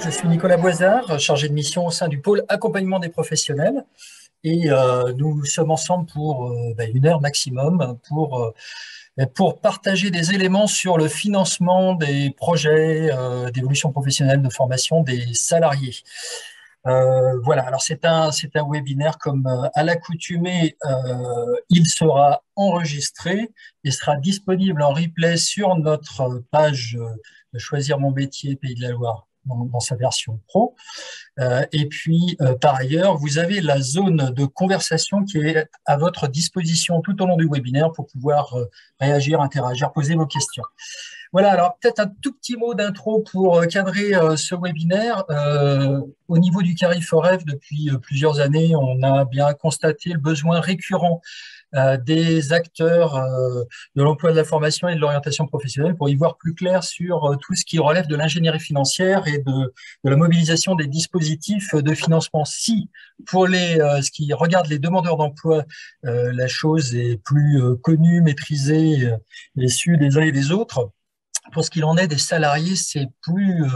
Je suis Nicolas Boisard, chargé de mission au sein du pôle accompagnement des professionnels. Et nous sommes ensemble pour 1 heure maximum pour partager des éléments sur le financement des projets d'évolution professionnelle, de formation des salariés. Voilà, alors c'est un webinaire comme à l'accoutumée, il sera enregistré et sera disponible en replay sur notre page Choisir mon métier Pays de la Loire dans sa version pro. Et puis, par ailleurs, vous avez la zone de conversation qui est à votre disposition tout au long du webinaire pour pouvoir réagir, interagir, poser vos questions. Voilà, alors peut-être un tout petit mot d'intro pour cadrer ce webinaire. Au niveau du Carry4F, depuis plusieurs années, on a bien constaté le besoin récurrent des acteurs de l'emploi, de la formation et de l'orientation professionnelle pour y voir plus clair sur tout ce qui relève de l'ingénierie financière et de la mobilisation des dispositifs de financement. Si, pour ce qui regarde les demandeurs d'emploi, la chose est plus connue, maîtrisée et su des uns et des autres, pour ce qu'il en est des salariés, c'est plus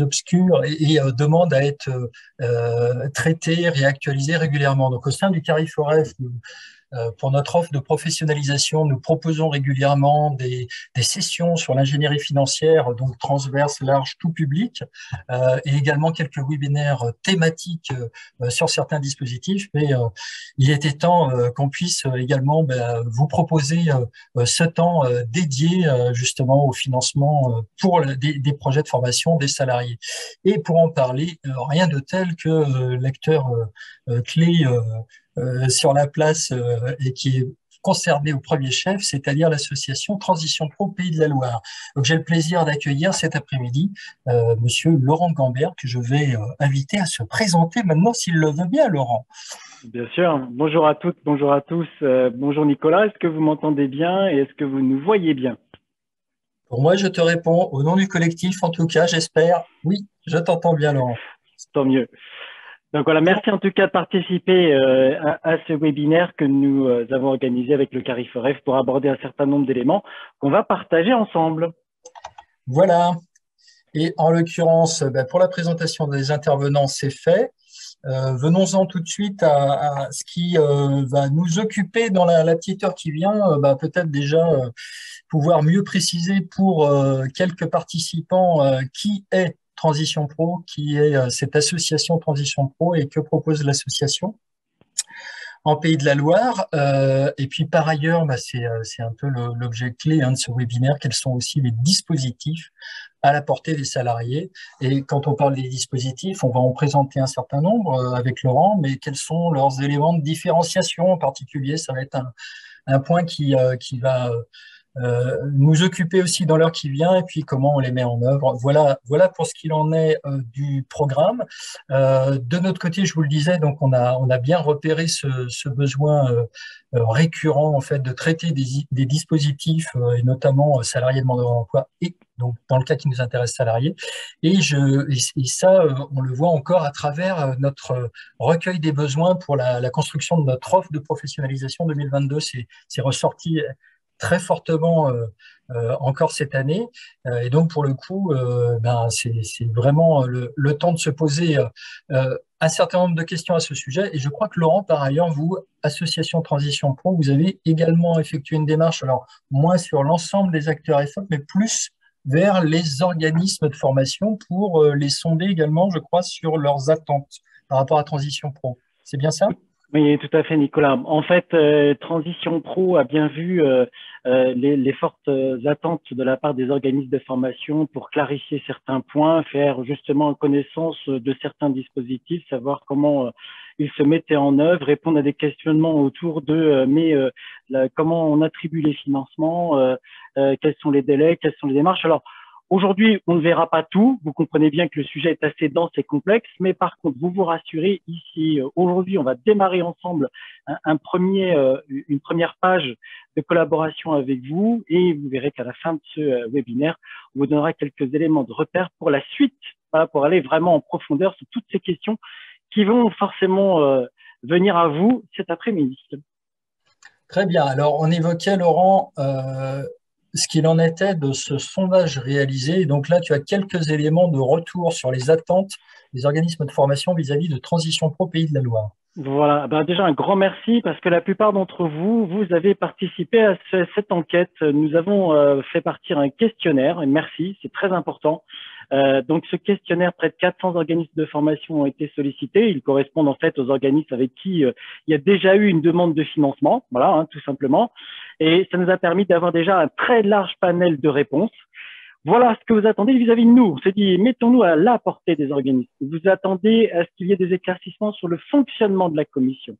obscur et demande à être traité, réactualisé régulièrement. Donc, au sein du Carry4F, pour notre offre de professionnalisation, nous proposons régulièrement des sessions sur l'ingénierie financière, donc transverse, large, tout public, et également quelques webinaires thématiques sur certains dispositifs. Mais il était temps qu'on puisse également vous proposer ce temps dédié justement au financement pour des projets de formation des salariés. Et pour en parler, rien de tel que l'acteur clé sur la place et qui est concerné au premier chef, c'est-à-dire l'association Transition Pro Pays de la Loire. Donc j'ai le plaisir d'accueillir cet après-midi Monsieur Laurent Gambert, que je vais inviter à se présenter maintenant, s'il le veut bien, Laurent. Bien sûr. Bonjour à toutes, bonjour à tous. Bonjour Nicolas, est-ce que vous m'entendez bien et est-ce que vous nous voyez bien? Pour moi, je te réponds au nom du collectif, en tout cas, j'espère. Oui, je t'entends bien, Laurent. Tant mieux. Donc voilà, merci en tout cas de participer à ce webinaire que nous avons organisé avec le Carry4F pour aborder un certain nombre d'éléments qu'on va partager ensemble. Voilà. Et en l'occurrence, pour la présentation des intervenants, c'est fait. Venons-en tout de suite à ce qui va nous occuper dans la petite heure qui vient. Peut-être déjà pouvoir mieux préciser pour quelques participants qui est Transition Pro, qui est cette association Transition Pro et que propose l'association en Pays de la Loire. Et puis par ailleurs, c'est un peu l'objet clé de ce webinaire, quels sont aussi les dispositifs à la portée des salariés. Et quand on parle des dispositifs, on va en présenter un certain nombre avec Laurent, mais quels sont leurs éléments de différenciation en particulier? Ça va être un point qui va nous occuper aussi dans l'heure qui vient et puis comment on les met en œuvre. Voilà pour ce qu'il en est du programme. De notre côté, je vous le disais, donc on a bien repéré ce besoin récurrent en fait de traiter des dispositifs et notamment salariés demandeurs d'emploi et donc dans le cas qui nous intéresse salariés. Et ça, on le voit encore à travers notre recueil des besoins pour la construction de notre offre de professionnalisation 2022. C'est ressorti très fortement encore cette année. Et donc, pour le coup, c'est vraiment le temps de se poser un certain nombre de questions à ce sujet. Et je crois que Laurent, par ailleurs, vous, Association Transition Pro, vous avez également effectué une démarche, alors moins sur l'ensemble des acteurs FOP, mais plus vers les organismes de formation pour les sonder également, je crois, sur leurs attentes par rapport à Transition Pro. C'est bien ça ? Oui, tout à fait, Nicolas. En fait, Transition Pro a bien vu les fortes attentes de la part des organismes de formation pour clarifier certains points, faire justement connaissance de certains dispositifs, savoir comment ils se mettaient en œuvre, répondre à des questionnements autour de comment on attribue les financements, quels sont les délais, quelles sont les démarches. Alors, aujourd'hui, on ne verra pas tout. Vous comprenez bien que le sujet est assez dense et complexe, mais par contre, vous vous rassurez, ici, aujourd'hui, on va démarrer ensemble une première page de collaboration avec vous et vous verrez qu'à la fin de ce webinaire, on vous donnera quelques éléments de repère pour la suite, pour aller vraiment en profondeur sur toutes ces questions qui vont forcément venir à vous cet après-midi. Très bien. Alors, on évoquait, Laurent, ce qu'il en était de ce sondage réalisé. Donc là, tu as quelques éléments de retour sur les attentes des organismes de formation vis-à-vis de Transition Pro Pays de la Loire. Voilà, ben déjà un grand merci parce que la plupart d'entre vous, vous avez participé à cette enquête. Nous avons fait partir un questionnaire, et merci, c'est très important. Donc ce questionnaire, près de 400 organismes de formation ont été sollicités. Ils correspondent en fait aux organismes avec qui il y a déjà eu une demande de financement, voilà, hein, tout simplement. Et ça nous a permis d'avoir déjà un très large panel de réponses. Voilà ce que vous attendez vis-à-vis de nous. On s'est dit, mettons-nous à la portée des organismes. Vous attendez à ce qu'il y ait des éclaircissements sur le fonctionnement de la commission.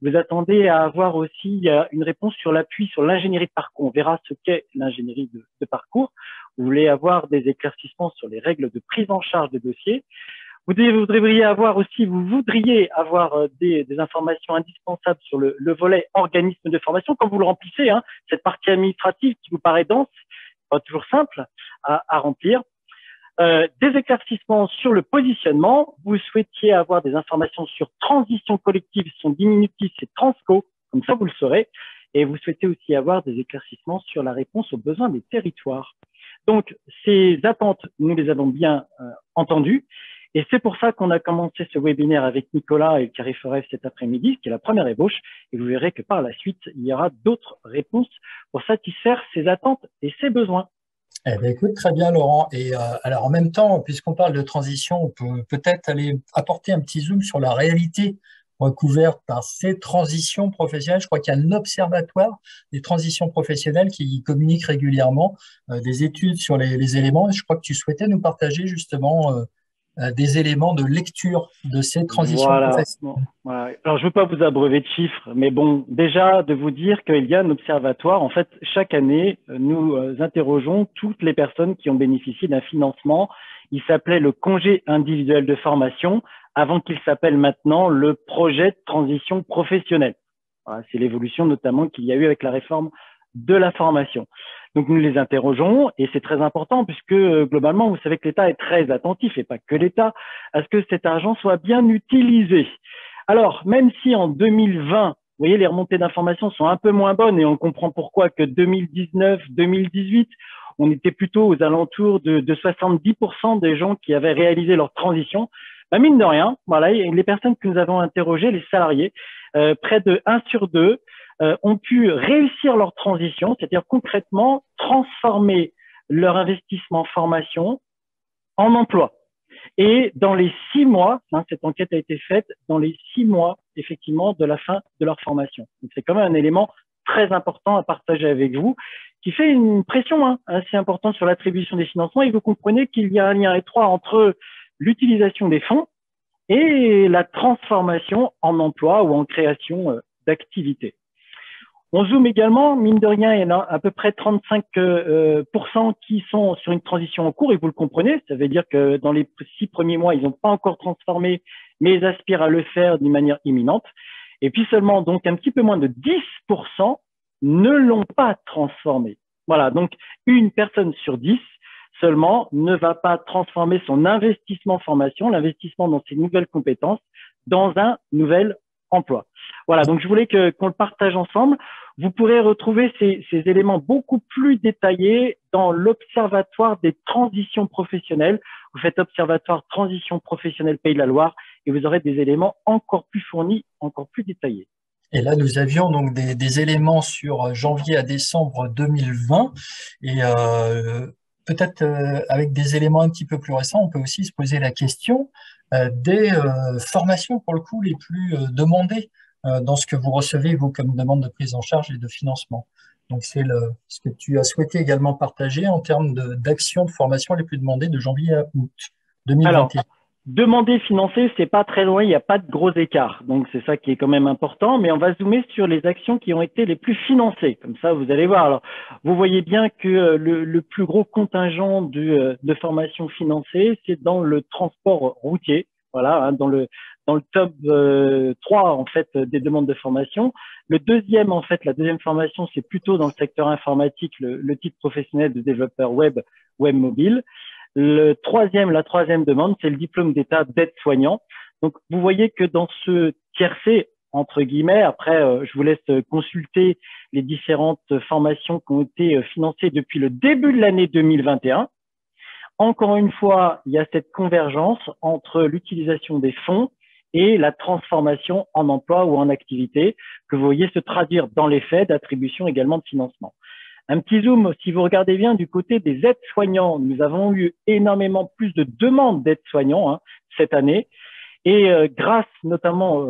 Vous attendez à avoir aussi une réponse sur l'appui sur l'ingénierie de parcours. On verra ce qu'est l'ingénierie de parcours. Vous voulez avoir des éclaircissements sur les règles de prise en charge des dossiers. Vous voudriez avoir aussi, des informations indispensables sur le volet organisme de formation, comme vous le remplissez, hein, cette partie administrative qui vous paraît dense, pas toujours simple à remplir. Des éclaircissements sur le positionnement. Vous souhaitiez avoir des informations sur transition collective, son diminutif, c'est Transco, comme ça vous le saurez. Et vous souhaitez aussi avoir des éclaircissements sur la réponse aux besoins des territoires. Donc, ces attentes, nous les avons bien entendues. Et c'est pour ça qu'on a commencé ce webinaire avec Nicolas et le Carré Forest cet après-midi, qui est la première ébauche. Et vous verrez que par la suite, il y aura d'autres réponses pour satisfaire ces attentes et ces besoins. Eh bien, écoute, très bien, Laurent. Et alors, en même temps, puisqu'on parle de transition, on peut peut-être aller apporter un petit zoom sur la réalité recouverte par ces transitions professionnelles. Je crois qu'il y a un observatoire des transitions professionnelles qui communique régulièrement des études sur les éléments. Et je crois que tu souhaitais nous partager justement des éléments de lecture de ces transitions Voilà. professionnelles. Bon, voilà. Alors, je ne veux pas vous abreuver de chiffres, mais bon, déjà de vous dire qu'il y a un observatoire. En fait, chaque année, nous interrogeons toutes les personnes qui ont bénéficié d'un financement. Il s'appelait le congé individuel de formation, avant qu'il s'appelle maintenant le projet de transition professionnelle. Voilà, c'est l'évolution notamment qu'il y a eu avec la réforme de la formation. Donc, nous les interrogeons et c'est très important puisque globalement, vous savez que l'État est très attentif et pas que l'État à ce que cet argent soit bien utilisé. Alors, même si en 2020, vous voyez, les remontées d'informations sont un peu moins bonnes et on comprend pourquoi que 2019, 2018, on était plutôt aux alentours de 70% des gens qui avaient réalisé leur transition. Bah, mine de rien, voilà, les personnes que nous avons interrogées, les salariés, près de 1 sur 2, ont pu réussir leur transition, c'est-à-dire concrètement transformer leur investissement en formation en emploi. Et dans les 6 mois, hein, cette enquête a été faite dans les 6 mois, effectivement, de la fin de leur formation. Donc, c'est quand même un élément très important à partager avec vous, qui fait une pression assez importante sur l'attribution des financements. Et vous comprenez qu'il y a un lien étroit entre l'utilisation des fonds et la transformation en emploi ou en création d'activités. On zoome également, mine de rien, il y en a à peu près 35% qui sont sur une transition en cours, et vous le comprenez, ça veut dire que dans les 6 premiers mois, ils n'ont pas encore transformé, mais ils aspirent à le faire d'une manière imminente. Et puis seulement, donc, un petit peu moins de 10% ne l'ont pas transformé. Voilà, donc une personne sur 10 seulement ne va pas transformer son investissement formation, l'investissement dans ses nouvelles compétences, dans un nouvel emploi. Voilà, donc je voulais qu'on le partage ensemble. Vous pourrez retrouver ces éléments beaucoup plus détaillés dans l'Observatoire des transitions professionnelles. Vous faites Observatoire Transition professionnelle Pays de la Loire et vous aurez des éléments encore plus fournis, encore plus détaillés. Et là, nous avions donc des éléments sur janvier à décembre 2020. Et peut-être avec des éléments un petit peu plus récents, on peut aussi se poser la question des formations, pour le coup, les plus demandées dans ce que vous recevez, vous, comme demande de prise en charge et de financement. Donc, c'est ce que tu as souhaité également partager en termes d'actions de formation les plus demandées de janvier à août 2021. Alors, demander financer, c'est pas très loin, il n'y a pas de gros écart. Donc, c'est ça qui est quand même important. Mais on va zoomer sur les actions qui ont été les plus financées. Comme ça, vous allez voir. Alors, vous voyez bien que le plus gros contingent de formation financée, c'est dans le transport routier. Voilà, hein, dans le top 3 en fait des demandes de formation. Le deuxième, en fait, la deuxième formation, c'est plutôt dans le secteur informatique, le titre professionnel de développeur web mobile. La troisième demande, c'est le diplôme d'état d'aide-soignant. Donc, vous voyez que dans ce tiercé, entre guillemets. Après, je vous laisse consulter les différentes formations qui ont été financées depuis le début de l'année 2021. Encore une fois, il y a cette convergence entre l'utilisation des fonds et la transformation en emploi ou en activité que vous voyez se traduire dans les faits d'attribution également de financement. Un petit zoom, si vous regardez bien du côté des aides-soignants, nous avons eu énormément plus de demandes d'aides-soignants cette année. Et grâce notamment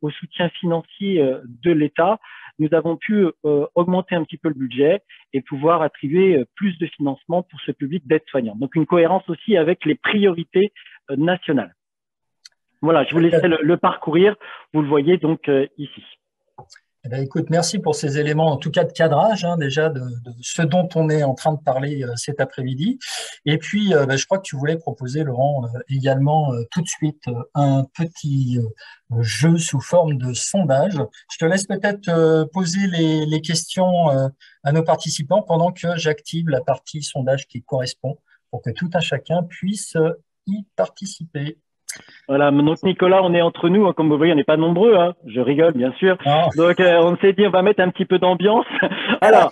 au soutien financier de l'État, nous avons pu augmenter un petit peu le budget et pouvoir attribuer plus de financement pour ce public d'aides-soignants. Donc une cohérence aussi avec les priorités nationales. Voilà, je vous laisserai le parcourir. Vous le voyez donc ici. Eh bien, écoute, merci pour ces éléments, en tout cas de cadrage, déjà de ce dont on est en train de parler cet après-midi. Et puis, je crois que tu voulais proposer, Laurent, également tout de suite un petit jeu sous forme de sondage. Je te laisse peut-être poser les questions à nos participants pendant que j'active la partie sondage qui correspond pour que tout un chacun puisse y participer. Voilà, donc Nicolas, on est entre nous, comme vous voyez, on n'est pas nombreux, je rigole bien sûr. Non. Donc on s'est dit on va mettre un petit peu d'ambiance. Alors,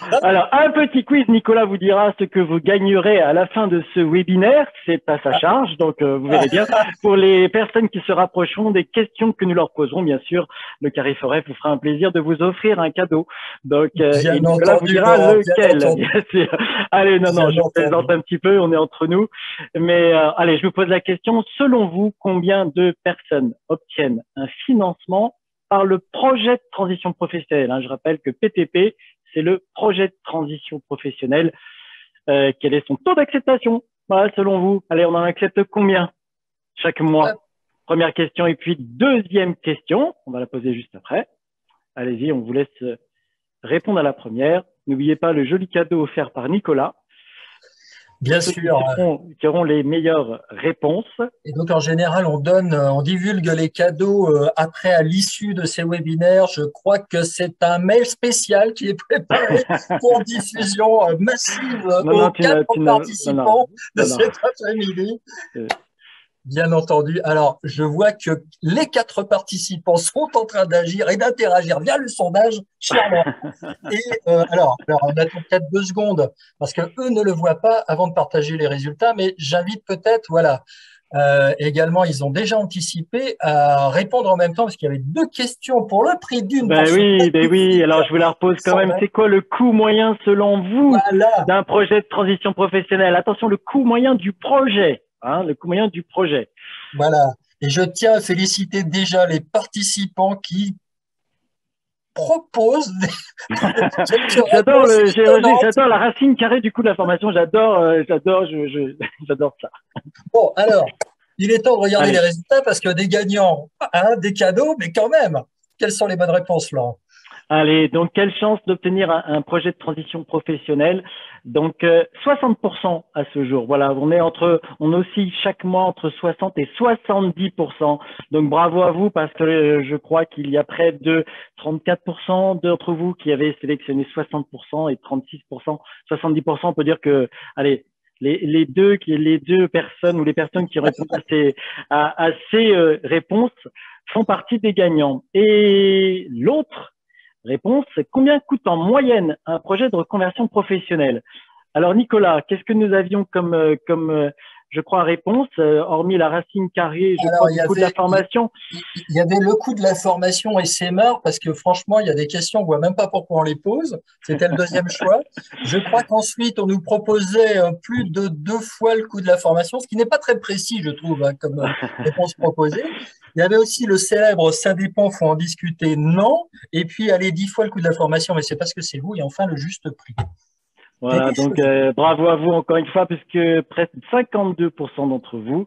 un petit quiz, Nicolas vous dira ce que vous gagnerez à la fin de ce webinaire, c'est à sa charge, donc vous verrez bien. Pour les personnes qui se rapprocheront des questions que nous leur poserons, bien sûr, le Carré Forêt vous fera un plaisir de vous offrir un cadeau. Donc et Nicolas vous dira lequel, bien sûr. Allez, non, je plaisante un petit peu, on est entre nous. Mais allez, je vous pose la question, selon vous, combien de personnes obtiennent un financement par le projet de transition professionnelle. Je rappelle que PTP, c'est le projet de transition professionnelle. Quel est son taux d'acceptation? Voilà, selon vous. Allez, on en accepte combien chaque mois? Première question. Et puis, deuxième question. On va la poser juste après. Allez-y, on vous laisse répondre à la première. N'oubliez pas le joli cadeau offert par Nicolas. Bien sûr. Qui auront les meilleures réponses. Et donc, en général, on divulgue les cadeaux après, à l'issue de ces webinaires. Je crois que c'est un mail spécial qui est préparé pour diffusion massive aux 4 participants de cet après-midi. Bien entendu. Alors, je vois que les 4 participants sont en train d'agir et d'interagir via le sondage, Charles. Et alors, on attend peut-être 2 secondes parce que eux ne le voient pas avant de partager les résultats, mais j'invite peut-être, également, ils ont déjà anticipé à répondre en même temps parce qu'il y avait 2 questions pour le prix d'une. Oui. Alors, je vous la repose quand même. C'est quoi le coût moyen selon vous d'un projet de transition professionnelle? Attention, le coût moyen du projet. Le coût moyen du projet. Voilà. Et je tiens à féliciter déjà les participants qui proposent j'adore la racine carrée du coût de la formation. J'adore ça. Bon, alors, il est temps de regarder les résultats parce que des gagnants, des cadeaux, mais quand même, quelles sont les bonnes réponses, Laurent? Allez, donc quelle chance d'obtenir un projet de transition professionnelle. Donc 60% à ce jour. Voilà, on oscille chaque mois entre 60 et 70%. Donc bravo à vous parce que je crois qu'il y a près de 34% d'entre vous qui avez sélectionné 60% et 36%, 70%. On peut dire que, allez, les deux personnes ou les personnes qui répondent à ces réponses font partie des gagnants. Et l'autre réponse, c'est combien coûte en moyenne un projet de reconversion professionnelle? Alors Nicolas, qu'est-ce que nous avions comme je crois, réponse, hormis la racine carrée, du coût de la formation? Il y avait le coût de la formation et c'est marre parce que franchement, il y a des questions, on ne voit même pas pourquoi on les pose. C'était le deuxième choix. Je crois qu'ensuite, on nous proposait plus de 2 fois le coût de la formation, ce qui n'est pas très précis, je trouve, comme réponse proposée. Il y avait aussi le célèbre « ça dépend, faut en discuter », non. Et puis, allez, 10 fois le coût de la formation, mais c'est parce que c'est vous. Et enfin, le juste prix. Voilà, donc bravo à vous encore une fois, puisque presque 52% d'entre vous,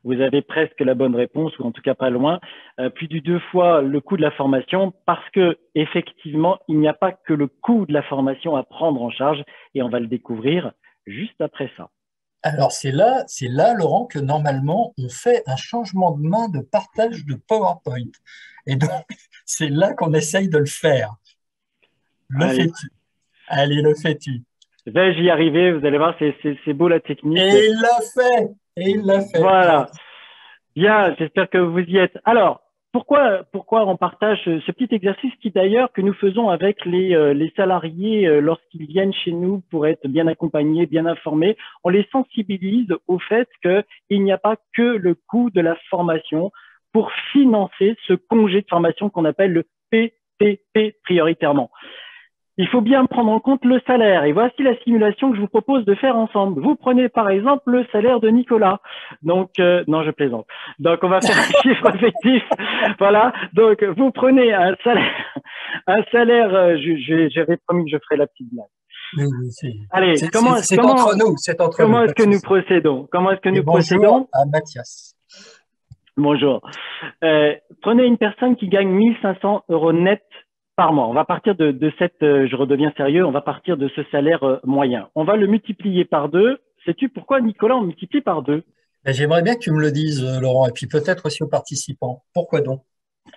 vous avez presque la bonne réponse, ou en tout cas pas loin, plus de 2 fois le coût de la formation, parce que effectivement, il n'y a pas que le coût de la formation à prendre en charge, et on va le découvrir juste après ça. Alors, c'est là, Laurent, que normalement, on fait un changement de main de partage de PowerPoint. Et donc, c'est là qu'on essaye de le faire. Le fais-tu? Allez, le fais-tu? Vais-je y arriver? Vous allez voir, c'est beau la technique. Et il l'a fait! Voilà. Bien, j'espère que vous y êtes. Alors, pourquoi on partage ce petit exercice qui d'ailleurs que nous faisons avec les salariés lorsqu'ils viennent chez nous pour être bien accompagnés, bien informés, on les sensibilise au fait qu'il n'y a pas que le coût de la formation pour financer ce congé de formation qu'on appelle le PTP prioritairement. Il faut bien prendre en compte le salaire. Et voici la simulation que je vous propose de faire ensemble. Vous prenez par exemple le salaire de Nicolas. Donc, non, je plaisante. Donc, on va faire un chiffre effectif. Voilà. Donc, vous prenez un salaire. J'avais promis que je ferais la petite blague. Oui, Allez, c'est entre nous. C'est entre comment nous. est-ce que nous procédons? Comment est-ce que nous procédons? Bonjour à Mathias. Bonjour. Prenez une personne qui gagne 1500 € net par mois. On va partir de cette, je redeviens sérieux, on va partir de ce salaire moyen. On va le multiplier par 2. Sais-tu pourquoi, Nicolas, on multiplie par 2? J'aimerais bien que tu me le dises, Laurent, et puis peut-être aussi aux participants. Pourquoi donc?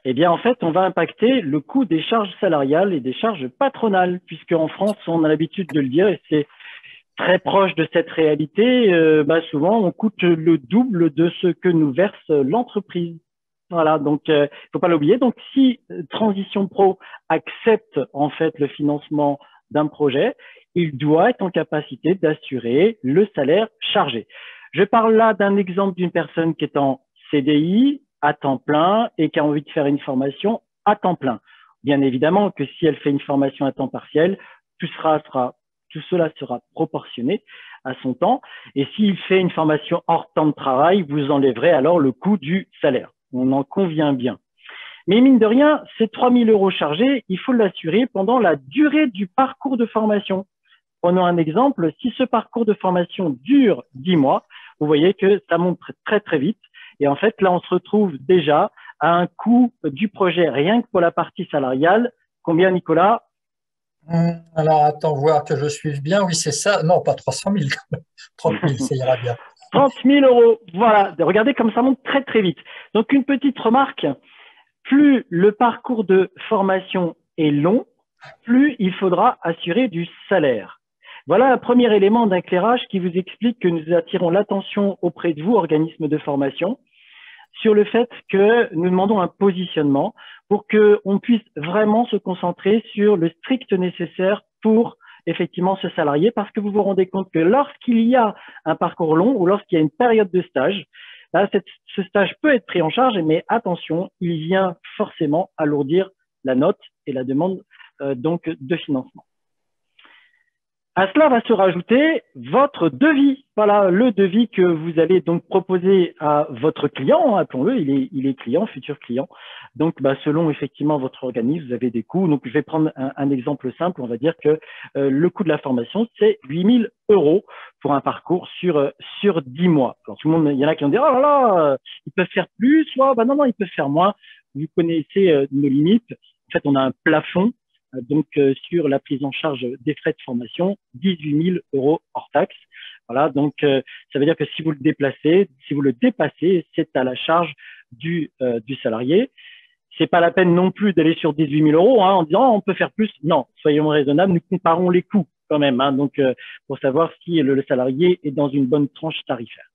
Eh bien, en fait, on va impacter le coût des charges salariales et des charges patronales, puisque en France, on a l'habitude de le dire, et c'est très proche de cette réalité. Souvent, on coûte le double de ce que nous verse l'entreprise. Voilà, donc il faut pas l'oublier. Donc, si Transition Pro accepte en fait le financement d'un projet, il doit être en capacité d'assurer le salaire chargé. Je parle là d'un exemple d'une personne qui est en CDI à temps plein et qui a envie de faire une formation à temps plein. Bien évidemment que si elle fait une formation à temps partiel, tout cela sera proportionné à son temps. Et s'il fait une formation hors temps de travail, vous enlèverez alors le coût du salaire. On en convient bien. Mais mine de rien, ces 3 000 € chargés, il faut l'assurer pendant la durée du parcours de formation. Prenons un exemple, si ce parcours de formation dure 10 mois, vous voyez que ça monte très très vite. Et en fait, là, on se retrouve déjà à un coût du projet, rien que pour la partie salariale. Combien, Nicolas? Alors, attends, voir que je suive bien. Oui, c'est ça. Non, pas 300 000. 30 000, ça ira bien. 30 000 €. Voilà. Regardez comme ça monte très, très vite. Donc, une petite remarque. Plus le parcours de formation est long, plus il faudra assurer du salaire. Voilà un premier élément d'éclairage qui vous explique que nous attirons l'attention auprès de vous, organismes de formation, sur le fait que nous demandons un positionnement pour qu'on puisse vraiment se concentrer sur le strict nécessaire pour effectivement ce salarié, parce que vous vous rendez compte que lorsqu'il y a un parcours long ou lorsqu'il y a une période de stage, là, ce stage peut être pris en charge, mais attention, il vient forcément alourdir la note et la demande donc de financement. À cela va se rajouter votre devis. Voilà, le devis que vous allez donc proposer à votre client, appelons-le, il est client, futur client. Donc, selon effectivement votre organisme, vous avez des coûts. Donc, je vais prendre un exemple simple. On va dire que le coût de la formation, c'est 8 000 € pour un parcours sur 10 mois. Alors, tout le monde, il y en a qui vont dire, oh là là, ils peuvent faire plus, soit, non, ils peuvent faire moins. Vous connaissez nos limites. En fait, on a un plafond. Donc, sur la prise en charge des frais de formation, 18 000 € hors taxe. Voilà, donc ça veut dire que si vous le dépassez, c'est à la charge du salarié. C'est pas la peine non plus d'aller sur 18 000 € en disant on peut faire plus. Non, soyons raisonnables, nous comparons les coûts quand même. Donc, pour savoir si le salarié est dans une bonne tranche tarifaire.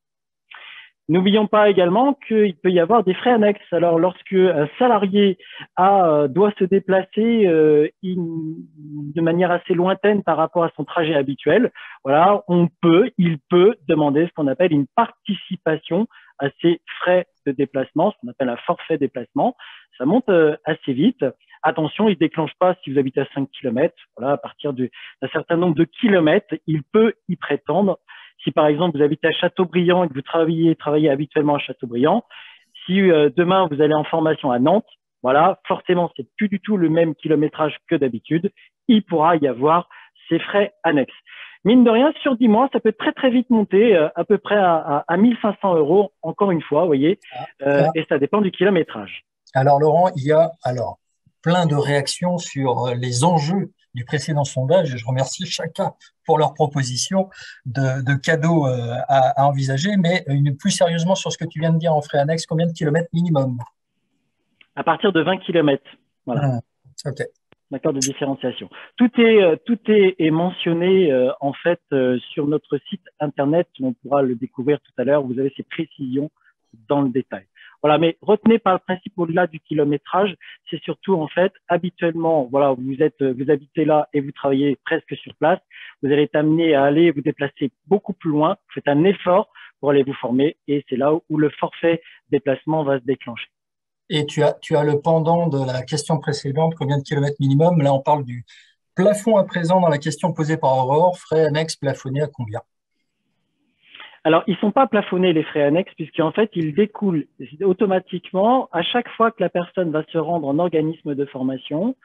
N'oublions pas également qu'il peut y avoir des frais annexes. Alors, lorsque un salarié doit se déplacer de manière assez lointaine par rapport à son trajet habituel, voilà, il peut demander ce qu'on appelle une participation à ces frais de déplacement, ce qu'on appelle un forfait déplacement. Ça monte assez vite. Attention, il ne déclenche pas si vous habitez à 5 km. Voilà, à partir d'un certain nombre de kilomètres, il peut y prétendre. Si par exemple vous habitez à Châteaubriand et que vous travaillez habituellement à Châteaubriand, si demain vous allez en formation à Nantes, voilà, forcément c'est plus du tout le même kilométrage que d'habitude, il pourra y avoir ces frais annexes. Mine de rien, sur 10 mois, ça peut très très vite monter à peu près à 1 500 €, encore une fois, vous voyez, et ça dépend du kilométrage. Alors Laurent, il y a plein de réactions sur les enjeux du précédent sondage, et je remercie chacun pour leur proposition de cadeaux à envisager, mais plus sérieusement sur ce que tu viens de dire en frais annexes, combien de kilomètres minimum? À partir de 20 km. Voilà. Ok. D'accord, de différenciation. Tout est mentionné en fait sur notre site internet. On pourra le découvrir tout à l'heure. Vous avez ces précisions dans le détail. Voilà, mais retenez par le principe au-delà du kilométrage, c'est surtout en fait habituellement, voilà, vous habitez là et vous travaillez presque sur place, vous allez être amené à aller vous déplacer beaucoup plus loin, vous faites un effort pour aller vous former et c'est là où le forfait déplacement va se déclencher. Et tu as le pendant de la question précédente, combien de kilomètres minimum? Là, on parle du plafond à présent dans la question posée par Aurore, frais annexes plafonnés à combien? Alors, ils ne sont pas plafonnés, les frais annexes, puisqu'en fait, ils découlent automatiquement à chaque fois que la personne va se rendre en organisme de formation.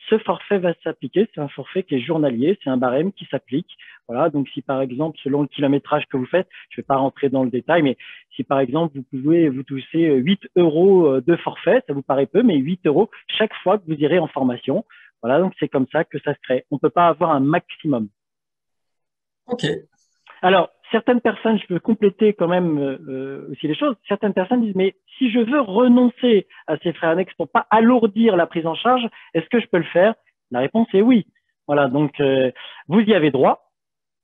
Ce forfait va s'appliquer. C'est un forfait qui est journalier, c'est un barème qui s'applique. Voilà. Donc, si par exemple, selon le kilométrage que vous faites, je ne vais pas rentrer dans le détail, mais si par exemple, vous pouvez vous toucher 8 euros de forfait, ça vous paraît peu, mais 8 euros chaque fois que vous irez en formation. Voilà. Donc, c'est comme ça que ça se crée. On ne peut pas avoir un maximum. Ok. Alors, certaines personnes, je peux compléter quand même aussi les choses, certaines personnes disent, mais si je veux renoncer à ces frais annexes pour pas alourdir la prise en charge, est-ce que je peux le faire? La réponse est oui. Voilà, donc vous y avez droit,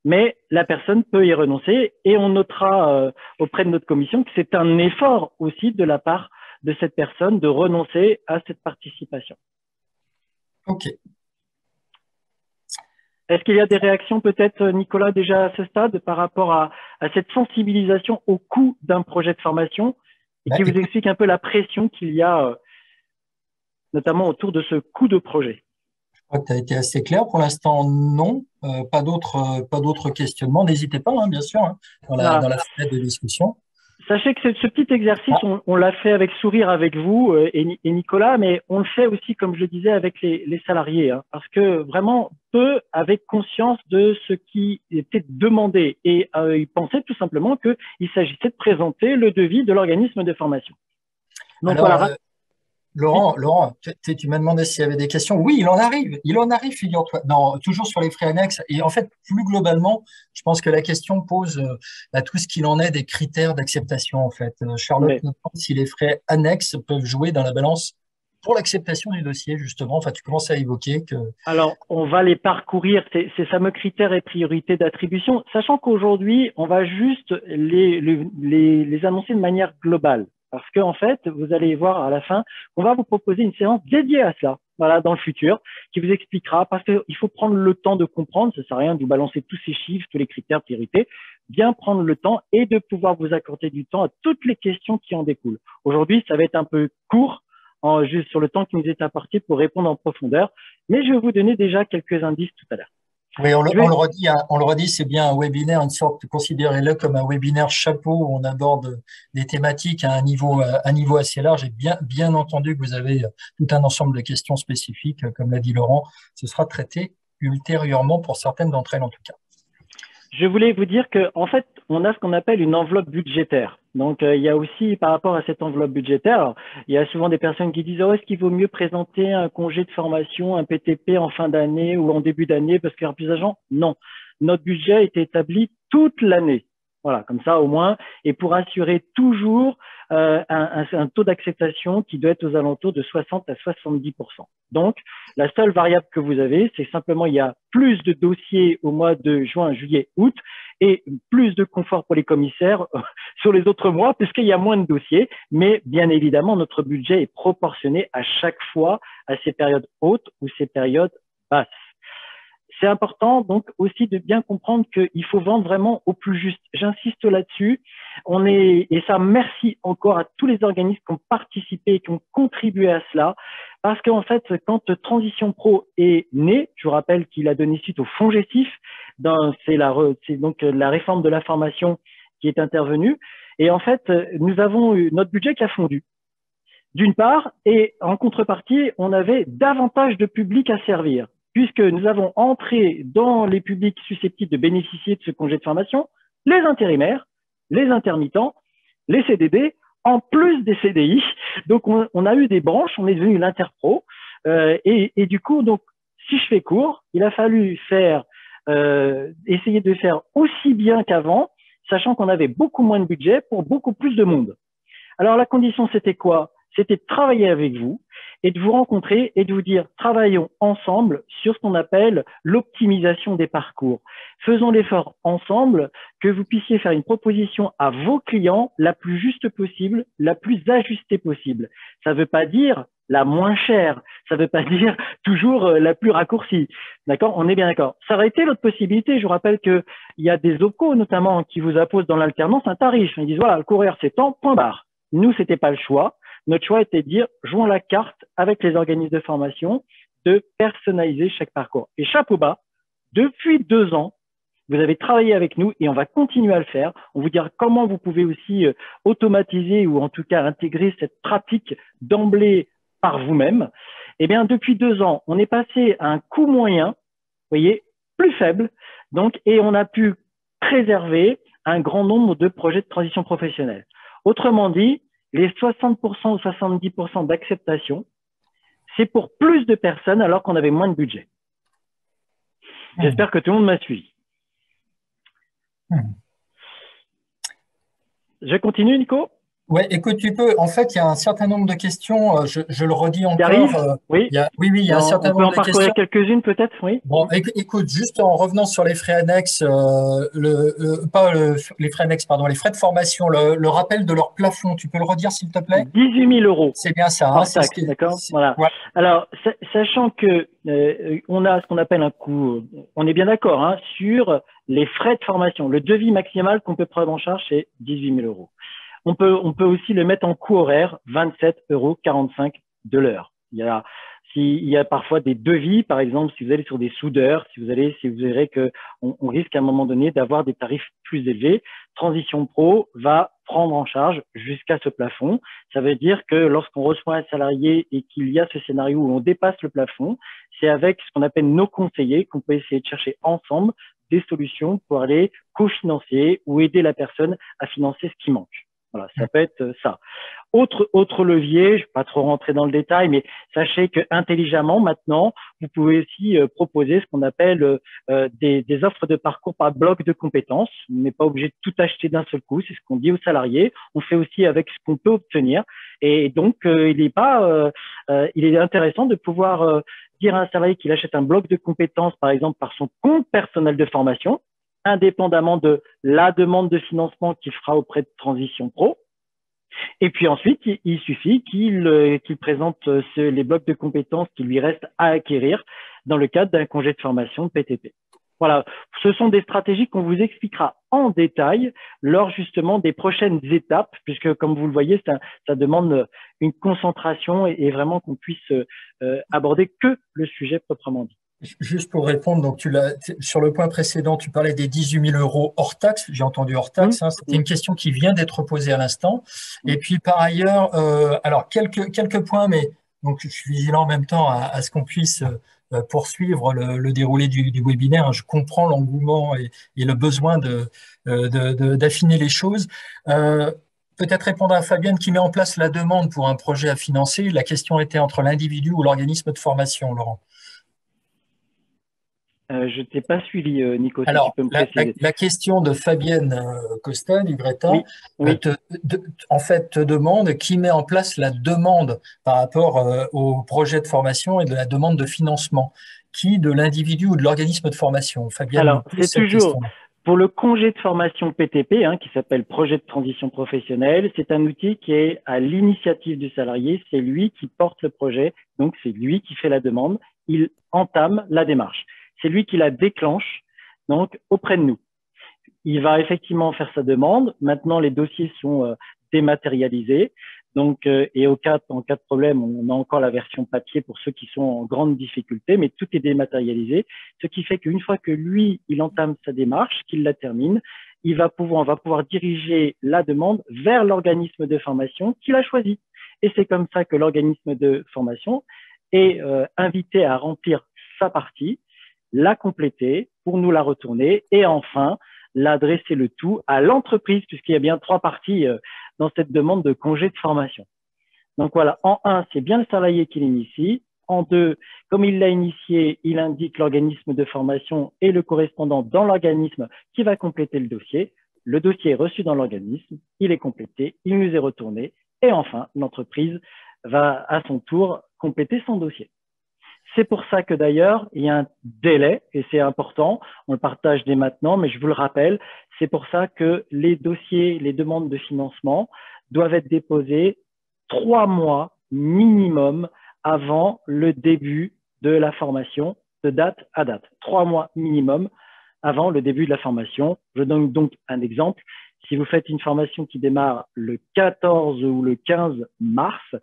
mais la personne peut y renoncer et on notera auprès de notre commission que c'est un effort aussi de la part de cette personne de renoncer à cette participation. Ok. Est-ce qu'il y a des réactions peut-être, Nicolas, déjà à ce stade par rapport à cette sensibilisation au coût d'un projet de formation et qui vous Écoute, explique un peu la pression qu'il y a notamment autour de ce coût de projet? je crois que tu as été assez clair. Pour l'instant, non. Pas d'autres questionnements. N'hésitez pas, hein, bien sûr, hein, Voilà. dans la fenêtre de discussion. Sachez que ce petit exercice, on l'a fait avec sourire avec vous et Nicolas, mais on le fait aussi, comme je le disais, avec les salariés, hein, parce que vraiment, peu avaient conscience de ce qui était demandé et ils pensaient tout simplement qu'il s'agissait de présenter le devis de l'organisme de formation. Donc Alors, voilà. Oui. Laurent, tu m'as demandé s'il y avait des questions. Oui, il en arrive, figure-toi. Non, toujours sur les frais annexes. Et en fait, plus globalement, je pense que la question pose à tout ce qu'il en est des critères d'acceptation, en fait. Charlotte Oui. nous demande si les frais annexes peuvent jouer dans la balance pour l'acceptation du dossier, justement. Enfin, tu commences à évoquer que… Alors, on va les parcourir, ces fameux critères et priorités d'attribution, sachant qu'aujourd'hui, on va juste les annoncer de manière globale. Parce qu'en fait, vous allez voir à la fin, on va vous proposer une séance dédiée à cela, voilà, dans le futur, qui vous expliquera, parce qu'il faut prendre le temps de comprendre, ça sert à rien de vous balancer tous ces chiffres, tous les critères, priorités, bien prendre le temps et de pouvoir vous accorder du temps à toutes les questions qui en découlent. Aujourd'hui, ça va être un peu court, juste sur le temps qui nous est apporté pour répondre en profondeur. Mais je vais vous donner déjà quelques indices tout à l'heure. Oui, on le redit, c'est bien un webinaire, une sorte, considérez-le comme un webinaire chapeau où on aborde des thématiques à un niveau assez large et bien entendu que vous avez tout un ensemble de questions spécifiques, comme l'a dit Laurent. Ce sera traité ultérieurement pour certaines d'entre elles en tout cas. Je voulais vous dire qu'en fait, on a ce qu'on appelle une enveloppe budgétaire. Donc, il y a aussi, par rapport à cette enveloppe budgétaire, alors, il y a souvent des personnes qui disent, oh, est-ce qu'il vaut mieux présenter un congé de formation, un PTP en fin d'année ou en début d'année parce qu'il y aura plus d'argent? Non. Notre budget a été établi toute l'année. Voilà, comme ça au moins, et pour assurer toujours un taux d'acceptation qui doit être aux alentours de 60 à 70%. Donc, la seule variable que vous avez, c'est simplement il y a plus de dossiers au mois de juin, juillet, août, et plus de confort pour les commissaires sur les autres mois, puisqu'il y a moins de dossiers. Mais bien évidemment, notre budget est proportionné à chaque fois à ces périodes hautes ou ces périodes basses. C'est important donc aussi de bien comprendre qu'il faut vendre vraiment au plus juste. J'insiste là-dessus. Et ça, merci encore à tous les organismes qui ont participé et qui ont contribué à cela. Parce qu'en fait, quand Transition Pro est né, je vous rappelle qu'il a donné suite au FONGECIF, c'est donc la réforme de la formation qui est intervenue. Et en fait, nous avons eu notre budget qui a fondu. D'une part, et en contrepartie, on avait davantage de public à servir, puisque nous avons entré dans les publics susceptibles de bénéficier de ce congé de formation, les intérimaires, les intermittents, les CDD, en plus des CDI. Donc, on a eu des branches, on est devenu l'interpro. Et du coup, donc, si je fais court, il a fallu essayer de faire aussi bien qu'avant, sachant qu'on avait beaucoup moins de budget pour beaucoup plus de monde. Alors, la condition, c'était quoi? c'était de travailler avec vous et de vous rencontrer et de vous dire, travaillons ensemble sur ce qu'on appelle l'optimisation des parcours. Faisons l'effort ensemble que vous puissiez faire une proposition à vos clients la plus juste possible, la plus ajustée possible. Ça ne veut pas dire la moins chère, ça ne veut pas dire toujours la plus raccourcie. D'accord? On est bien d'accord. Ça aurait été l'autre possibilité. Je vous rappelle qu'il y a des OPCO notamment qui vous imposent dans l'alternance un tarif. Ils disent voilà, le courrier c'est tant, point barre. Nous, c'était pas le choix. Notre choix était de dire jouons la carte avec les organismes de formation, de personnaliser chaque parcours. Et chapeau bas, depuis 2 ans, vous avez travaillé avec nous et on va continuer à le faire. On vous dira comment vous pouvez aussi automatiser ou en tout cas intégrer cette pratique d'emblée par vous-même. Eh bien, depuis 2 ans, on est passé à un coût moyen, vous voyez, plus faible, donc, et on a pu préserver un grand nombre de projets de transition professionnelle. Autrement dit, les 60% ou 70% d'acceptation, c'est pour plus de personnes alors qu'on avait moins de budget. J'espère que tout le monde m'a suivi. Je continue, Nico? Ouais, écoute, tu peux. En fait, il y a un certain nombre de questions. Je le redis encore. Oui. Oui, il y a un certain nombre de questions. On peut en parcourir quelques-unes, peut-être, oui. Bon, écoute, juste en revenant sur les frais annexes, les frais annexes, pardon, les frais de formation, le rappel de leur plafond, tu peux le redire, s'il te plaît? 18 000 €. C'est bien ça. Hors taxe, d'accord. Voilà. Ouais. Alors, sachant que on a ce qu'on appelle un coût, on est bien d'accord, hein, sur les frais de formation. Le devis maximal qu'on peut prendre en charge, c'est 18 000 €. On peut aussi le mettre en coût horaire, 27,45 € de l'heure. Il y a parfois des devis, par exemple, si vous allez sur des soudeurs, si vous verrez que on risque à un moment donné d'avoir des tarifs plus élevés. Transition Pro va prendre en charge jusqu'à ce plafond. Ça veut dire que lorsqu'on reçoit un salarié et qu'il y a ce scénario où on dépasse le plafond, c'est avec ce qu'on appelle nos conseillers qu'on peut essayer de chercher ensemble des solutions pour aller cofinancer ou aider la personne à financer ce qui manque. Voilà, ça peut être ça. Autre levier, je ne vais pas trop rentrer dans le détail, mais sachez que intelligemment maintenant, vous pouvez aussi proposer ce qu'on appelle des offres de parcours par bloc de compétences. On n'est pas obligé de tout acheter d'un seul coup, c'est ce qu'on dit aux salariés. On fait aussi avec ce qu'on peut obtenir. Et donc, il est intéressant de pouvoir dire à un salarié qu'il achète un bloc de compétences, par exemple, par son compte personnel de formation, indépendamment de la demande de financement qu'il fera auprès de Transition Pro. Et puis ensuite, il suffit qu'il présente les blocs de compétences qui lui restent à acquérir dans le cadre d'un congé de formation PTP. Voilà, ce sont des stratégies qu'on vous expliquera en détail lors justement des prochaines étapes, puisque comme vous le voyez, ça demande une concentration et vraiment qu'on puisse aborder que le sujet proprement dit. Juste pour répondre, donc sur le point précédent, tu parlais des 18 000 € hors taxe. J'ai entendu hors taxe. Hein, c'était une question qui vient d'être posée à l'instant. Et puis par ailleurs, alors quelques points, mais donc je suis vigilant en même temps à ce qu'on puisse poursuivre le déroulé du webinaire. Je comprends l'engouement et le besoin d'affiner les choses. Peut-être répondre à Fabienne qui met en place la demande pour un projet à financer. La question était entre l'individu ou l'organisme de formation, Laurent. Je ne t'ai pas suivi, Nico, alors, si tu peux me préciser. La question de Fabienne Costa, livretta, oui. En fait, te demande qui met en place la demande par rapport au projet de formation et de la demande de financement. Qui, de l'individu ou de l'organisme de formation? Fabienne, alors, c'est toujours pour le congé de formation PTP, hein, qui s'appelle Projet de transition professionnelle. C'est un outil qui est à l'initiative du salarié. C'est lui qui porte le projet, donc c'est lui qui fait la demande. Il entame la démarche. C'est lui qui la déclenche, donc auprès de nous. Il va effectivement faire sa demande. Maintenant, les dossiers sont dématérialisés. Donc, et en cas de problème, on a encore la version papier pour ceux qui sont en grande difficulté, mais tout est dématérialisé. Ce qui fait qu'une fois que lui, il entame sa démarche, qu'il la termine, on va pouvoir diriger la demande vers l'organisme de formation qu'il a choisi. Et c'est comme ça que l'organisme de formation est invité à remplir sa partie, la compléter pour nous la retourner et enfin l'adresser le tout à l'entreprise, puisqu'il y a bien 3 parties dans cette demande de congé de formation. Donc voilà, en 1, c'est bien le salarié qui l'initie. En 2, comme il l'a initié, il indique l'organisme de formation et le correspondant dans l'organisme qui va compléter le dossier. Le dossier est reçu dans l'organisme, il est complété, il nous est retourné Et enfin, l'entreprise va à son tour compléter son dossier. C'est pour ça que d'ailleurs, il y a un délai, et c'est important, on le partage dès maintenant, mais je vous le rappelle, c'est pour ça que les dossiers, les demandes de financement doivent être déposées 3 mois minimum avant le début de la formation, de date à date. 3 mois minimum avant le début de la formation. Je donne donc un exemple. Si vous faites une formation qui démarre le 14 ou le 15 mars,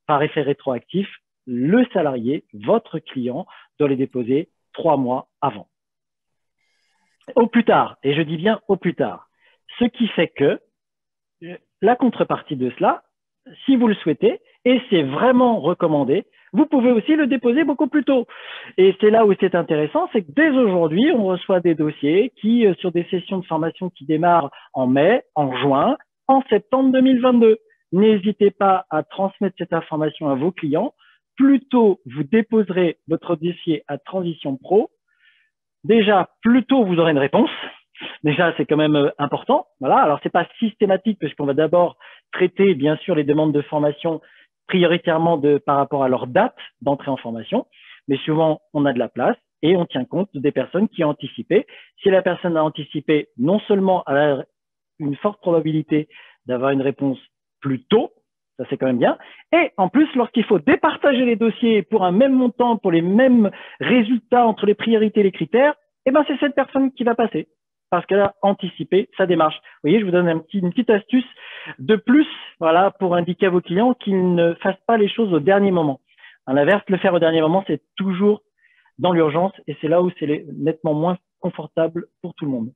par effet rétroactif, le salarié, votre client, doit les déposer 3 mois avant. Au plus tard, et je dis bien au plus tard. Ce qui fait que la contrepartie de cela, si vous le souhaitez, et c'est vraiment recommandé, vous pouvez aussi le déposer beaucoup plus tôt. Et c'est là où c'est intéressant, c'est que dès aujourd'hui, on reçoit des dossiers qui, sur des sessions de formation qui démarrent en mai, en juin, en septembre 2022. N'hésitez pas à transmettre cette information à vos clients. Plus tôt vous déposerez votre dossier à Transition Pro, déjà, plus tôt vous aurez une réponse. Déjà, c'est quand même important. Voilà. Alors, c'est pas systématique parce qu'on va d'abord traiter, bien sûr, les demandes de formation prioritairement par rapport à leur date d'entrée en formation. Mais souvent, on a de la place et on tient compte des personnes qui ont anticipé. Si la personne a anticipé, non seulement elle a une forte probabilité d'avoir une réponse plus tôt, ça c'est quand même bien. Et en plus, lorsqu'il faut départager les dossiers pour un même montant, pour les mêmes résultats entre les priorités et les critères, eh ben, c'est cette personne qui va passer parce qu'elle a anticipé sa démarche. Vous voyez, je vous donne une petite astuce de plus, voilà, pour indiquer à vos clients qu'ils ne fassent pas les choses au dernier moment. À l'inverse, le faire au dernier moment, c'est toujours dans l'urgence et c'est là où c'est nettement moins confortable pour tout le monde.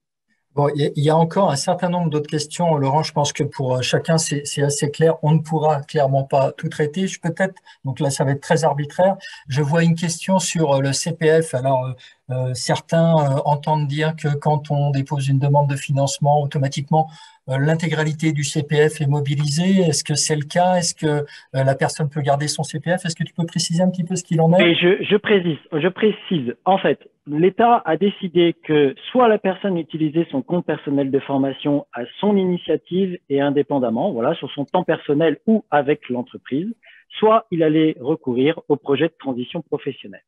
Bon, il y a encore un certain nombre d'autres questions, Laurent. Je pense que pour chacun, c'est assez clair. On ne pourra clairement pas tout traiter. Peut-être, donc là, ça va être très arbitraire. Je vois une question sur le CPF. Alors, certains entendent dire que quand on dépose une demande de financement, automatiquement, l'intégralité du CPF est mobilisée. Est-ce que c'est le cas? Est-ce que la personne peut garder son CPF? Est-ce que tu peux préciser un petit peu ce qu'il en est? Et je précise. En fait, l'État a décidé que soit la personne utilisait son compte personnel de formation à son initiative et indépendamment, voilà, sur son temps personnel ou avec l'entreprise, soit il allait recourir au projet de transition professionnelle.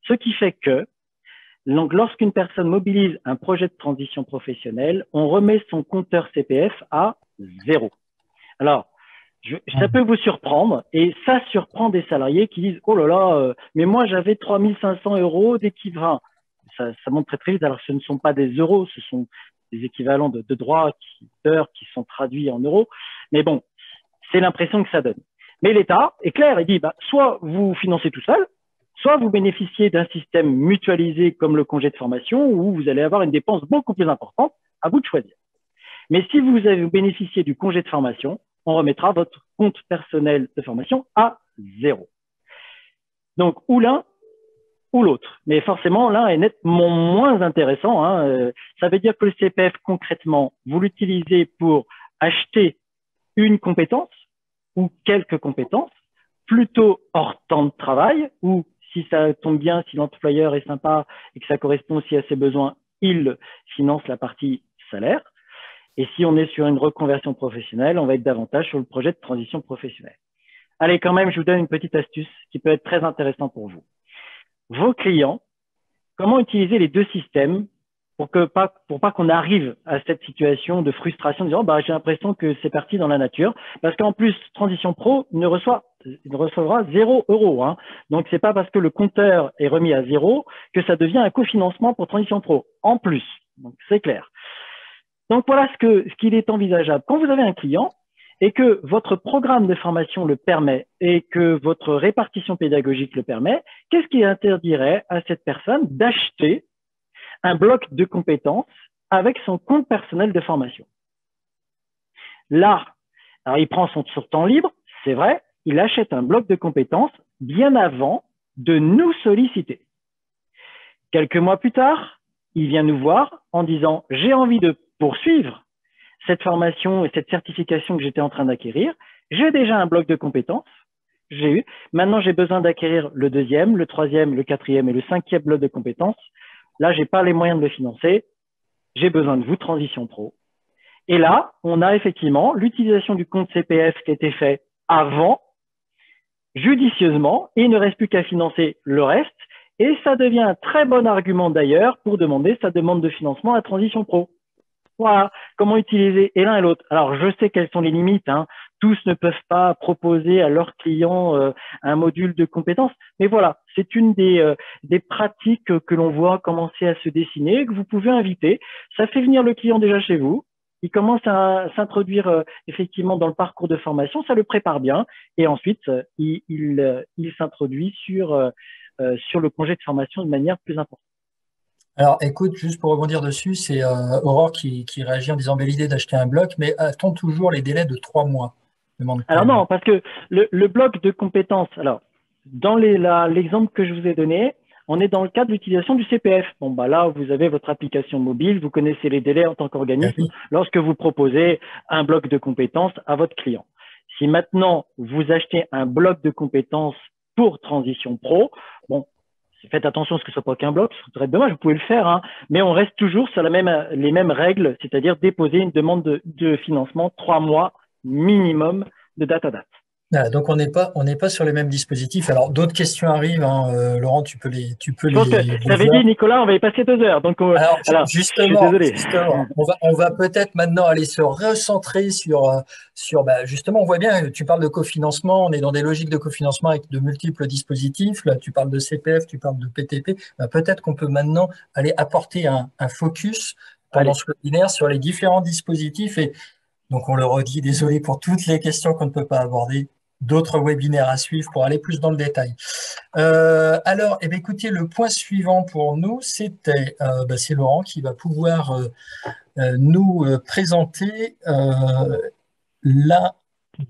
Ce qui fait que, donc, lorsqu'une personne mobilise un projet de transition professionnelle, on remet son compteur CPF à 0. Alors, ça peut vous surprendre et ça surprend des salariés qui disent « Oh là là, mais moi j'avais 3 500 € d'équivalent. » Ça monte très très vite. Alors, ce ne sont pas des euros, ce sont des équivalents de droits d'heures qui sont traduits en euros. Mais bon, c'est l'impression que ça donne. Mais l'État est clair, il dit bah, soit vous financez tout seul, soit vous bénéficiez d'un système mutualisé comme le congé de formation où vous allez avoir une dépense beaucoup plus importante, à vous de choisir. Mais si vous avez bénéficié du congé de formation, on remettra votre compte personnel de formation à 0. Donc, ou l'un ou l'autre. Mais forcément, l'un est nettement moins intéressant. Ça veut dire que le CPF, concrètement, vous l'utilisez pour acheter une compétence ou quelques compétences, plutôt hors temps de travail, ou si ça tombe bien, si l'employeur est sympa et que ça correspond aussi à ses besoins, il finance la partie salaire. Et si on est sur une reconversion professionnelle, on va être davantage sur le projet de transition professionnelle. Allez, quand même, je vous donne une petite astuce qui peut être très intéressante pour vous. Vos clients, comment utiliser les deux systèmes pour pas qu'on arrive à cette situation de frustration, de disant bah, j'ai l'impression que c'est parti dans la nature, parce qu'en plus, Transition Pro ne recevra 0 €. Donc, c'est pas parce que le compteur est remis à 0 que ça devient un cofinancement pour Transition Pro. En plus, donc c'est clair. Donc, voilà ce qu'il est envisageable. Quand vous avez un client et que votre programme de formation le permet et que votre répartition pédagogique le permet, qu'est-ce qui interdirait à cette personne d'acheter un bloc de compétences avec son compte personnel de formation? Là, alors il prend son temps libre, c'est vrai, il achète un bloc de compétences bien avant de nous solliciter. Quelques mois plus tard, il vient nous voir en disant « J'ai envie de poursuivre cette formation et cette certification que j'étais en train d'acquérir. J'ai déjà un bloc de compétences, j'ai eu. Maintenant, j'ai besoin d'acquérir le 2e, le 3e, le 4e et le 5e bloc de compétences. Là, j'ai pas les moyens de le financer. J'ai besoin de vous, Transition Pro. » Et là, on a effectivement l'utilisation du compte CPF qui a été fait avant, judicieusement, et il ne reste plus qu'à financer le reste. Et ça devient un très bon argument d'ailleurs pour demander sa demande de financement à Transition Pro. Voilà, comment utiliser et l'un et l'autre. Alors, je sais quelles sont les limites, hein. Tous ne peuvent pas proposer à leurs clients un module de compétences, mais voilà, c'est une des pratiques que l'on voit commencer à se dessiner, que vous pouvez inviter. Ça fait venir le client déjà chez vous. Il commence à s'introduire effectivement dans le parcours de formation, ça le prépare bien, et ensuite, il s'introduit sur le congé de formation de manière plus importante. Alors, écoute, juste pour rebondir dessus, c'est Aurore qui réagit en disant belle idée d'acheter un bloc, mais attends toujours les délais de 3 mois, demande Alors Paul. non, parce que le bloc de compétences, alors, dans l'exemple que je vous ai donné, on est dans le cadre de l'utilisation du CPF. Bon, bah là, vous avez votre application mobile, vous connaissez les délais en tant qu'organisme lorsque vous proposez un bloc de compétences à votre client. Si maintenant, vous achetez un bloc de compétences pour Transition Pro, bon, faites attention à ce que ce soit pas qu'un bloc, ce serait dommage, vous pouvez le faire, hein, mais on reste toujours sur les mêmes règles, c'est-à-dire déposer une demande de financement 3 mois minimum de date à date. Voilà, donc on n'est pas sur les mêmes dispositifs. Alors d'autres questions arrivent, hein, Laurent, tu peux Je pense que les tu avais voir. dit, Nicolas, on va y passer 2 heures, donc Alors je suis désolé. justement, on va peut-être maintenant aller se recentrer sur justement, on voit bien, tu parles de cofinancement, on est dans des logiques de cofinancement avec de multiples dispositifs. Là, tu parles de CPF, tu parles de PTP. Peut-être qu'on peut maintenant aller apporter un focus pendant Allez, ce webinaire sur les différents dispositifs. Et donc, on le redit, désolé pour toutes les questions qu'on ne peut pas aborder. D'autres webinaires à suivre pour aller plus dans le détail. Alors, eh bien, écoutez, le point suivant pour nous, c'était, c'est Laurent qui va pouvoir nous présenter la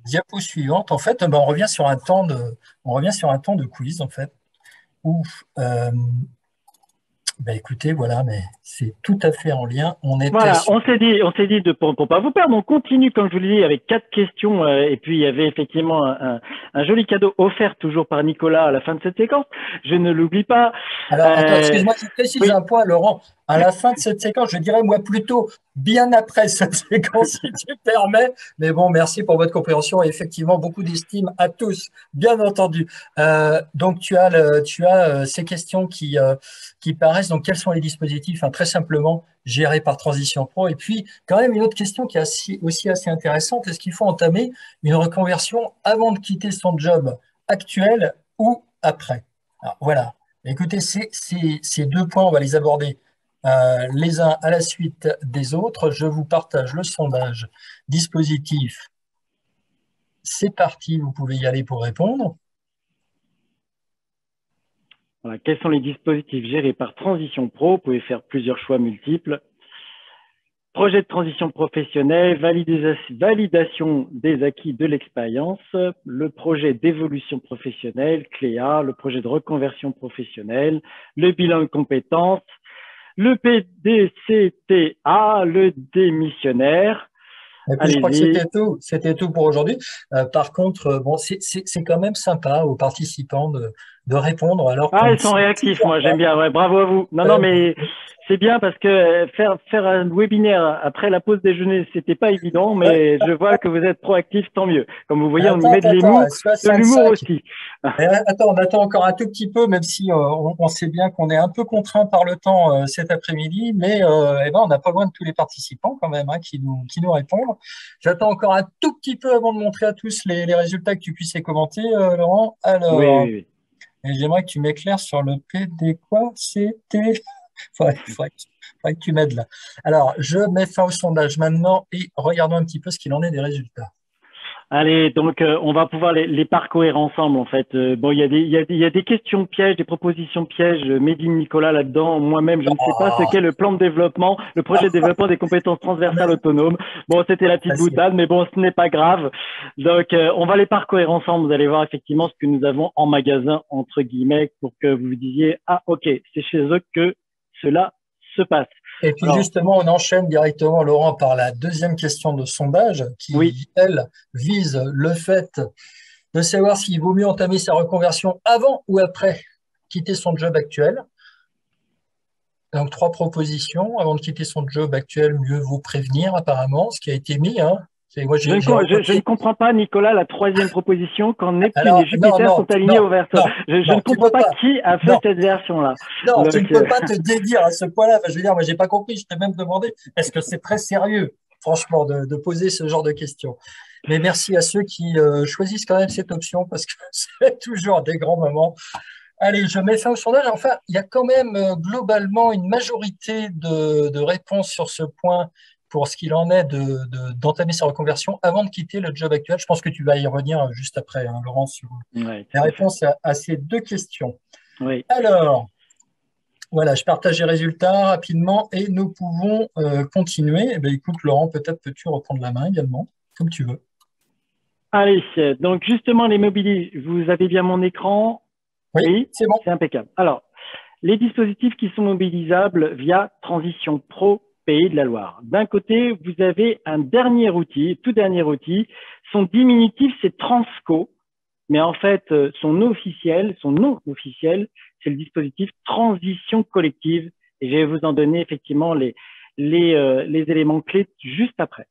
diapo suivante. En fait, on revient sur un temps de quiz, en fait, où, écoutez, voilà, mais c'est tout à fait en lien. On était voilà, sur... on s'est dit pour pas vous perdre, on continue comme je vous l'ai dit avec 4 questions et puis il y avait effectivement un joli cadeau offert toujours par Nicolas à la fin de cette séquence. Je ne l'oublie pas. Alors, attends, excuse-moi, je précise Oui, un point, Laurent. À la fin de cette séquence, je dirais moi plutôt bien après cette séquence, si tu permets. Mais bon, merci pour votre compréhension et effectivement beaucoup d'estime à tous, bien entendu. Donc, tu as ces questions qui paraissent. Donc, quels sont les dispositifs, hein, très simplement gérés par Transition Pro? Et puis, quand même, une autre question qui est aussi assez intéressante. Est-ce qu'il faut entamer une reconversion avant de quitter son job actuel ou après? Alors, voilà. Écoutez, ces 2 points, on va les aborder les uns à la suite des autres. Je vous partage le sondage dispositif. C'est parti, vous pouvez y aller pour répondre. voilà, quels sont les dispositifs gérés par Transition Pro? Vous pouvez faire plusieurs choix multiples. Projet de transition professionnelle, validation des acquis de l'expérience, le projet d'évolution professionnelle, CLEA, le projet de reconversion professionnelle, le bilan de compétences, le PDCTA, le démissionnaire. Et puis, je crois que c'était tout pour aujourd'hui. Par contre, bon, c'est quand même sympa aux participants de répondre alors qu'on Ah, ne ils sont sait réactifs, toujours moi pas. j'aime bien, ouais, bravo à vous. Non, mais c'est bien parce que faire un webinaire après la pause déjeuner, c'était pas évident, mais je vois que vous êtes proactifs, tant mieux. Comme vous voyez, on y met de Attends, l'humour 65. aussi. Attends, on attend encore un tout petit peu, même si on sait bien qu'on est un peu contraint par le temps cet après-midi, mais on n'a pas loin de tous les participants quand même, hein, qui nous répondent. J'attends encore un tout petit peu avant de montrer à tous les résultats, que tu puisses les commenter, Laurent. Oui, Alors, oui, oui. et j'aimerais que tu m'éclaires sur le PD quoi? C'était... Faudrait que tu m'aides là. Alors, je mets fin au sondage maintenant et regardons un petit peu ce qu'il en est des résultats. Allez, donc on va pouvoir les parcourir ensemble en fait. Bon, il y a des questions pièges, des propositions pièges, made in Nicolas là-dedans. Moi-même, je ne sais pas ce Oh, qu'est le plan de développement, le projet de développement des compétences transversales autonomes. Bon, c'était la petite facile. boutade, mais bon, ce n'est pas grave. Donc, on va les parcourir ensemble. Vous allez voir effectivement ce que nous avons en magasin entre guillemets pour que vous vous disiez ah ok, c'est chez eux que cela se passe. Et puis Alors, justement, on enchaîne directement, Laurent, par la deuxième question de sondage oui. qui, elle, vise le fait de savoir s'il vaut mieux entamer sa reconversion avant ou après quitter son job actuel. Donc, 3 propositions. Avant de quitter son job actuel, mieux vaut prévenir, apparemment, ce qui a été mis, hein. Moi, Je ne comprends pas, Nicolas, la troisième proposition quand Neptune Alors, et Jupiter sont alignés au Verseau. Je ne comprends pas qui a fait cette version-là. Non, tu ne peux pas te dédire à ce point-là. Enfin, je veux dire, moi, j'ai pas compris. Je t'ai même demandé, est-ce que c'est très sérieux, franchement, de poser ce genre de questions. Mais merci à ceux qui choisissent quand même cette option parce que c'est toujours des grands moments. Allez, je mets fin au sondage. Enfin, il y a quand même globalement une majorité de réponses sur ce point pour ce qu'il en est d'entamer sa reconversion avant de quitter le job actuel. Je pense que tu vas y revenir juste après, hein, Laurent, sur les réponses à ces deux questions. Oui. Alors, voilà, je partage les résultats rapidement et nous pouvons continuer. Eh bien, écoute, Laurent, peut-être peux-tu reprendre la main également, comme tu veux. Allez, donc justement, les mobiliers, vous avez bien mon écran? Oui, c'est bon. C'est impeccable. Alors, les dispositifs qui sont mobilisables via Transition Pro Pays de la Loire. D'un côté, vous avez un dernier outil, tout dernier outil. Son diminutif, c'est Transco. Mais en fait, son nom officiel, c'est le dispositif Transition Collective. Et je vais vous en donner effectivement les éléments clés juste après.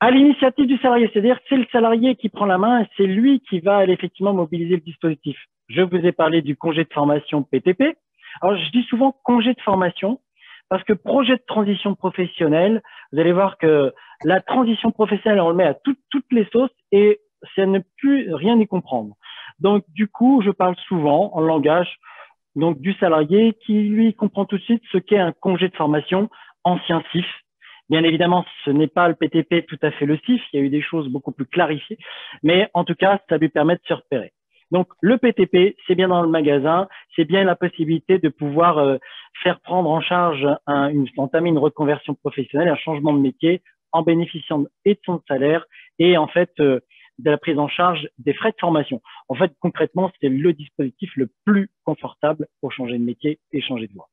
À l'initiative du salarié, c'est-à-dire c'est le salarié qui prend la main et c'est lui qui va aller effectivement mobiliser le dispositif. Je vous ai parlé du congé de formation PTP. Alors, je dis souvent congé de formation parce que projet de transition professionnelle, vous allez voir que la transition professionnelle, on le met à toutes les sauces et c'est à ne plus rien y comprendre. Donc, du coup, je parle souvent en langage donc du salarié qui, lui, comprend tout de suite ce qu'est un congé de formation, ancien CIF. Bien évidemment, ce n'est pas le PTP tout à fait le CIF, il y a eu des choses beaucoup plus clarifiées, mais en tout cas, ça lui permet de se repérer. Donc, le PTP, c'est bien dans le magasin, c'est bien la possibilité de pouvoir faire prendre en charge, entamer une reconversion professionnelle, un changement de métier en bénéficiant et de son salaire et en fait de la prise en charge des frais de formation. En fait, concrètement, c'est le dispositif le plus confortable pour changer de métier et changer de voie.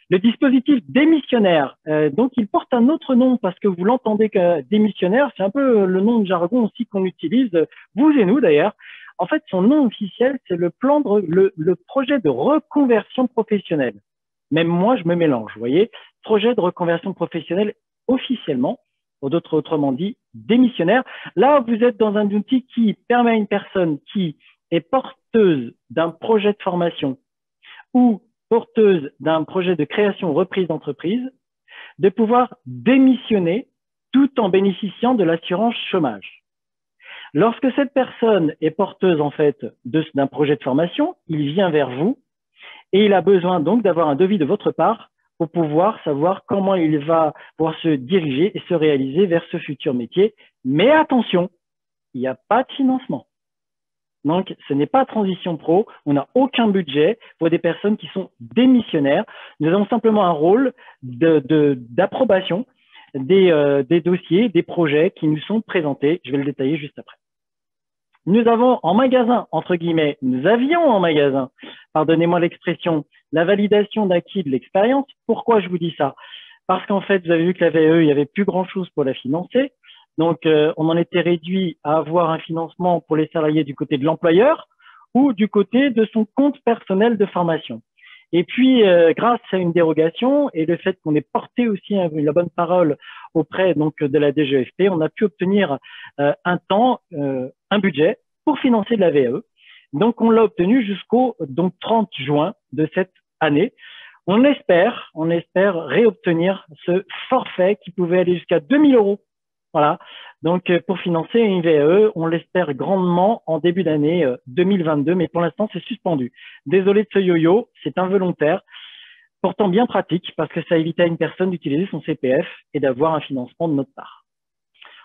Le dispositif démissionnaire, donc il porte un autre nom parce que vous l'entendez que démissionnaire, c'est un peu le nom de jargon aussi qu'on utilise, vous et nous d'ailleurs. En fait, son nom officiel, c'est le projet de reconversion professionnelle. Même moi, je me mélange, vous voyez. Projet de reconversion professionnelle officiellement, autrement dit, démissionnaire. Là, vous êtes dans un outil qui permet à une personne qui est porteuse d'un projet de formation ou porteuse d'un projet de création ou reprise d'entreprise, de pouvoir démissionner tout en bénéficiant de l'assurance chômage. Lorsque cette personne est porteuse en fait d'un projet de formation, il vient vers vous et il a besoin donc d'avoir un devis de votre part pour pouvoir savoir comment il va pouvoir se diriger et se réaliser vers ce futur métier. Mais attention, il n'y a pas de financement. Donc, ce n'est pas Transition Pro, on n'a aucun budget pour des personnes qui sont démissionnaires. Nous avons simplement un rôle d'approbation des dossiers, des projets qui nous sont présentés. Je vais le détailler juste après. Nous avons en magasin, entre guillemets, nous avions en magasin, pardonnez-moi l'expression, la validation d'acquis de l'expérience. Pourquoi je vous dis ça? Parce qu'en fait, vous avez vu que la VAE, il n'y avait plus grand-chose pour la financer. Donc, on en était réduit à avoir un financement pour les salariés du côté de l'employeur ou du côté de son compte personnel de formation. Et puis, grâce à une dérogation et le fait qu'on ait porté aussi la bonne parole auprès donc de la DGEFP, on a pu obtenir un budget pour financer de la VAE. Donc, on l'a obtenu jusqu'au 30 juin de cette année. On espère réobtenir ce forfait qui pouvait aller jusqu'à 2 000 €. Voilà, donc pour financer une VAE, on l'espère grandement en début d'année 2022, mais pour l'instant, c'est suspendu. Désolé de ce yo-yo, c'est involontaire, pourtant bien pratique parce que ça évite à une personne d'utiliser son CPF et d'avoir un financement de notre part.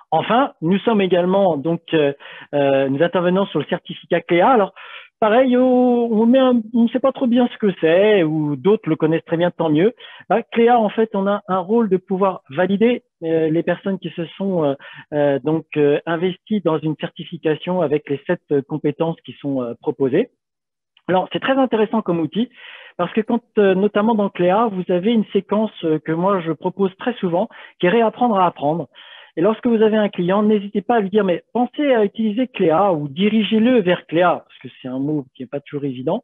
Enfin, nous sommes également, donc, nous intervenons sur le certificat Cléa. Alors, pareil, on ne sait pas trop bien ce que c'est, ou d'autres le connaissent très bien, tant mieux. Cléa, en fait, on a un rôle de pouvoir valider les personnes qui se sont investies dans une certification avec les 7 compétences qui sont proposées. Alors, c'est très intéressant comme outil parce que notamment dans Cléa, vous avez une séquence que moi, je propose très souvent, qui est réapprendre à apprendre. Et lorsque vous avez un client, n'hésitez pas à lui dire, mais pensez à utiliser Cléa ou dirigez-le vers Cléa, parce que c'est un mot qui n'est pas toujours évident.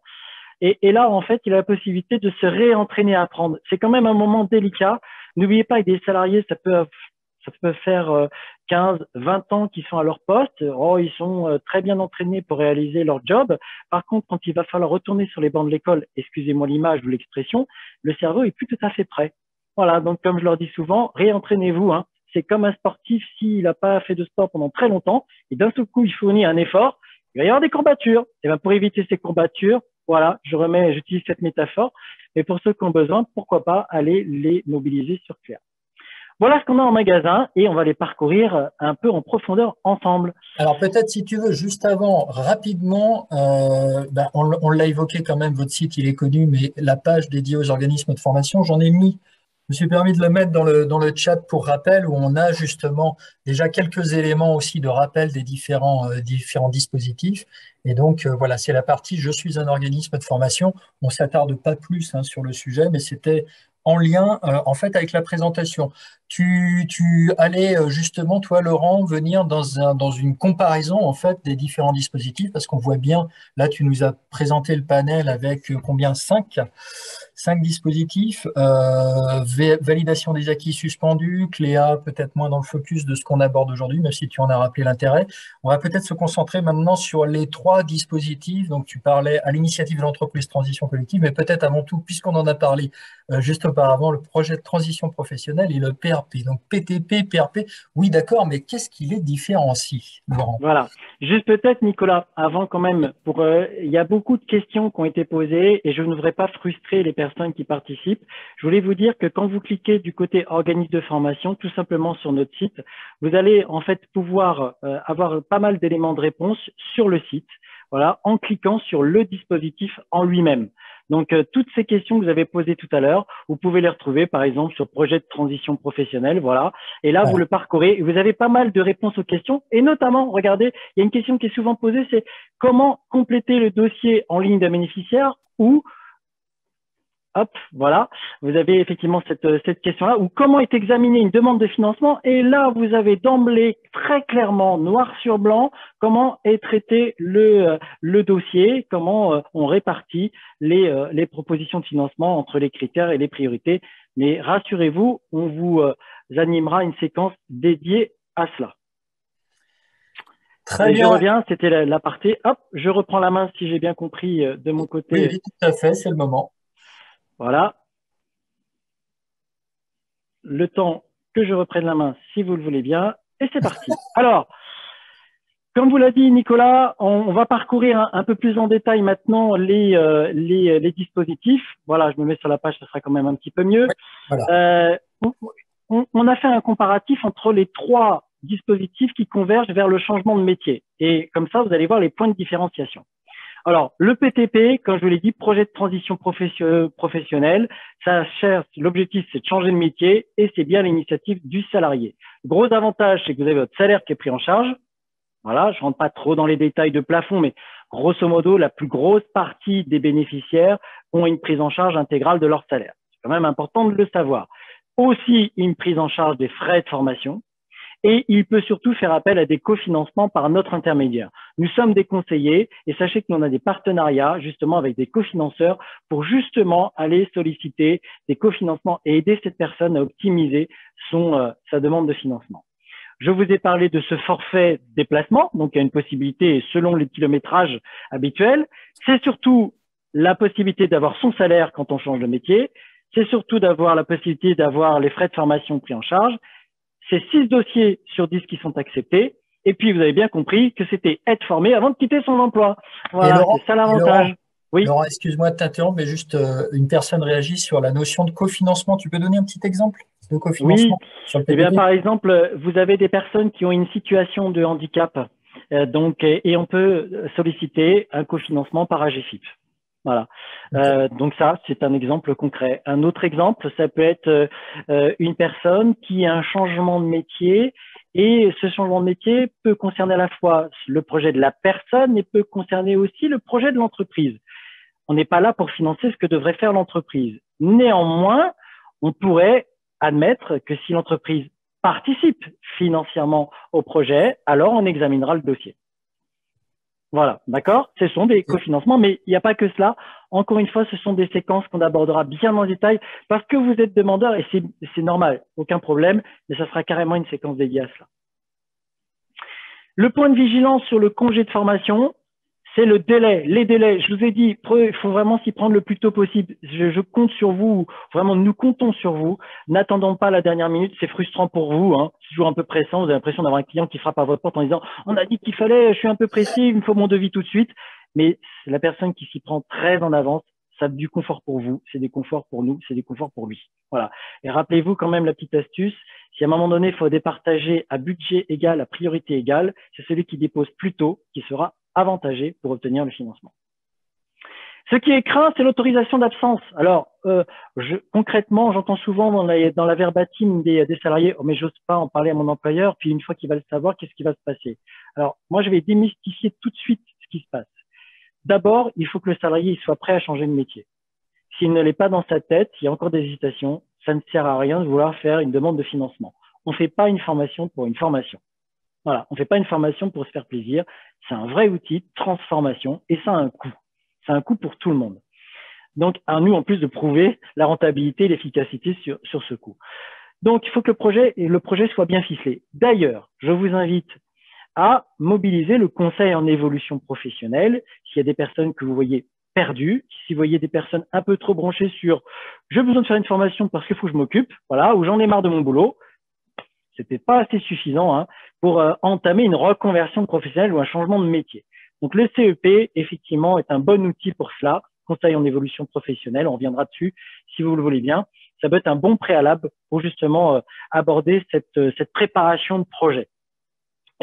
Et là, en fait, il a la possibilité de se réentraîner à apprendre. C'est quand même un moment délicat. N'oubliez pas que des salariés, ça peut faire 15, 20 ans qui sont à leur poste. Oh, ils sont très bien entraînés pour réaliser leur job. Par contre, quand il va falloir retourner sur les bancs de l'école, excusez-moi l'image ou l'expression, le cerveau est plus tout à fait prêt. Voilà, donc comme je leur dis souvent, réentraînez-vous, hein. C'est comme un sportif, s'il n'a pas fait de sport pendant très longtemps, et d'un seul coup, il fournit un effort, il va y avoir des courbatures. Et bien, pour éviter ces courbatures, voilà, j'utilise cette métaphore. Et pour ceux qui ont besoin, pourquoi pas aller les mobiliser sur Claire. Voilà ce qu'on a en magasin et on va les parcourir un peu en profondeur ensemble. Alors peut-être si tu veux, juste avant, rapidement, on l'a évoqué quand même, votre site il est connu, mais la page dédiée aux organismes de formation, je me suis permis de le mettre dans le chat pour rappel, où on a justement déjà quelques éléments aussi de rappel des différents dispositifs. Et donc voilà, c'est la partie je suis un organisme de formation. On s'attarde pas plus sur le sujet, mais c'était en lien en fait avec la présentation. Tu allais justement, toi, Laurent, venir dans une comparaison en fait des différents dispositifs, parce qu'on voit bien, là, tu nous as présenté le panel avec combien? Cinq dispositifs, validation des acquis suspendus, Cléa, peut-être moins dans le focus de ce qu'on aborde aujourd'hui, même si tu en as rappelé l'intérêt. On va peut-être se concentrer maintenant sur les 3 dispositifs. Donc, tu parlais à l'initiative de l'entreprise transition collective, mais peut-être avant tout, puisqu'on en a parlé juste auparavant, le projet de transition professionnelle et le PRP. Donc, PTP, PRP, oui, d'accord, mais qu'est-ce qui les différencie, Laurent? Voilà. Juste peut-être, Nicolas, avant quand même, il y a beaucoup de questions qui ont été posées et je ne voudrais pas frustrer les personnes qui participent. Je voulais vous dire que quand vous cliquez du côté organisme de formation, tout simplement sur notre site, vous allez en fait pouvoir avoir pas mal d'éléments de réponse sur le site, voilà, en cliquant sur le dispositif en lui-même. Donc, toutes ces questions que vous avez posées tout à l'heure, vous pouvez les retrouver, par exemple, sur projet de transition professionnelle, voilà. Et là, vous le parcourez et vous avez pas mal de réponses aux questions. Et notamment, regardez, il y a une question qui est souvent posée, c'est comment compléter le dossier en ligne d'un bénéficiaire ou hop, voilà, vous avez effectivement cette question-là, ou comment est examinée une demande de financement, et là, vous avez d'emblée, très clairement, noir sur blanc, comment est traité le dossier, comment on répartit les propositions de financement entre les critères et les priorités. Mais rassurez-vous, on vous animera une séquence dédiée à cela. Très Allez, bien. je reviens, c'était la partie. Hop, je reprends la main si j'ai bien compris de mon côté. Oui, tout à fait, c'est le moment. Voilà. Le temps que je reprenne la main, si vous le voulez bien. Et c'est parti. Alors, comme vous l'a dit Nicolas, on va parcourir un peu plus en détail maintenant les dispositifs. Voilà, je me mets sur la page, ça sera quand même un petit peu mieux. Voilà. On a fait un comparatif entre les 3 dispositifs qui convergent vers le changement de métier. Et comme ça, vous allez voir les points de différenciation. Alors, le PTP, comme je vous l'ai dit, projet de transition professionnelle, ça cherche, l'objectif, c'est de changer de métier et c'est bien l'initiative du salarié. Gros avantage, c'est que vous avez votre salaire qui est pris en charge. Voilà, je rentre pas trop dans les détails de plafond, mais grosso modo, la plus grosse partie des bénéficiaires ont une prise en charge intégrale de leur salaire. C'est quand même important de le savoir. Aussi, une prise en charge des frais de formation. Et il peut surtout faire appel à des cofinancements par notre intermédiaire. Nous sommes des conseillers et sachez que l'on a des partenariats justement avec des cofinanceurs pour justement aller solliciter des cofinancements et aider cette personne à optimiser sa demande de financement. Je vous ai parlé de ce forfait déplacement, donc il y a une possibilité selon le kilométrage habituel. C'est surtout la possibilité d'avoir son salaire quand on change de métier. C'est surtout d'avoir la possibilité d'avoir les frais de formation pris en charge. C'est 6 dossiers sur 10 qui sont acceptés. Et puis, vous avez bien compris que c'était être formé avant de quitter son emploi. Voilà, c'est ça l'avantage. Oui. Laurent, excuse-moi de t'interrompre, mais juste une personne réagit sur la notion de cofinancement. Tu peux donner un petit exemple de cofinancement sur le PTP? Eh bien, par exemple, vous avez des personnes qui ont une situation de handicap, et on peut solliciter un cofinancement par AGFIP. Voilà. Donc ça, c'est un exemple concret. Un autre exemple, ça peut être une personne qui a un changement de métier et ce changement de métier peut concerner à la fois le projet de la personne et peut concerner aussi le projet de l'entreprise. On n'est pas là pour financer ce que devrait faire l'entreprise. Néanmoins, on pourrait admettre que si l'entreprise participe financièrement au projet, alors on examinera le dossier. Voilà, d'accord? Ce sont des cofinancements, mais il n'y a pas que cela. Encore une fois, ce sont des séquences qu'on abordera bien en détail parce que vous êtes demandeur et c'est normal, aucun problème, mais ça sera carrément une séquence dédiée à cela. Le point de vigilance sur le congé de formation, c'est le délai, les délais. Je vous ai dit, il faut vraiment s'y prendre le plus tôt possible. Je compte sur vous, vraiment, nous comptons sur vous. N'attendons pas la dernière minute, c'est frustrant pour vous, hein. C'est toujours un peu pressant. Vous avez l'impression d'avoir un client qui frappe à votre porte en disant « On a dit qu'il fallait, je suis un peu pressé, il me faut mon devis tout de suite. » Mais c'est la personne qui s'y prend très en avance. Ça a du confort pour vous, c'est des conforts pour nous, c'est des conforts pour lui. Voilà. Et rappelez-vous quand même la petite astuce, si à un moment donné, il faut départager à budget égal, à priorité égale, c'est celui qui dépose plus tôt qui sera avantagé pour obtenir le financement. Ce qui est craint, c'est l'autorisation d'absence. Alors, concrètement, j'entends souvent dans la verbatim des salariés, oh, mais j'ose pas en parler à mon employeur, puis une fois qu'il va le savoir, qu'est-ce qui va se passer? Alors, moi, je vais démystifier tout de suite ce qui se passe. D'abord, il faut que le salarié soit prêt à changer de métier. S'il ne l'est pas dans sa tête, s'il y a encore des hésitations, ça ne sert à rien de vouloir faire une demande de financement. On ne fait pas une formation pour une formation. Voilà, on ne fait pas une formation pour se faire plaisir. C'est un vrai outil de transformation et ça a un coût. C'est un coût pour tout le monde. Donc, à nous, en plus de prouver la rentabilité et l'efficacité sur ce coût. Donc, il faut que le projet soit bien ficelé. D'ailleurs, je vous invite à mobiliser le conseil en évolution professionnelle. S'il y a des personnes que vous voyez perdues, si vous voyez des personnes un peu trop branchées sur « j'ai besoin de faire une formation parce qu'il faut que je m'occupe », voilà, ou « j'en ai marre de mon boulot », c'était pas assez suffisant hein, pour entamer une reconversion professionnelle ou un changement de métier. Donc le CEP, effectivement, est un bon outil pour cela, conseil en évolution professionnelle, on reviendra dessus si vous le voulez bien. Ça peut être un bon préalable pour justement aborder cette préparation de projet.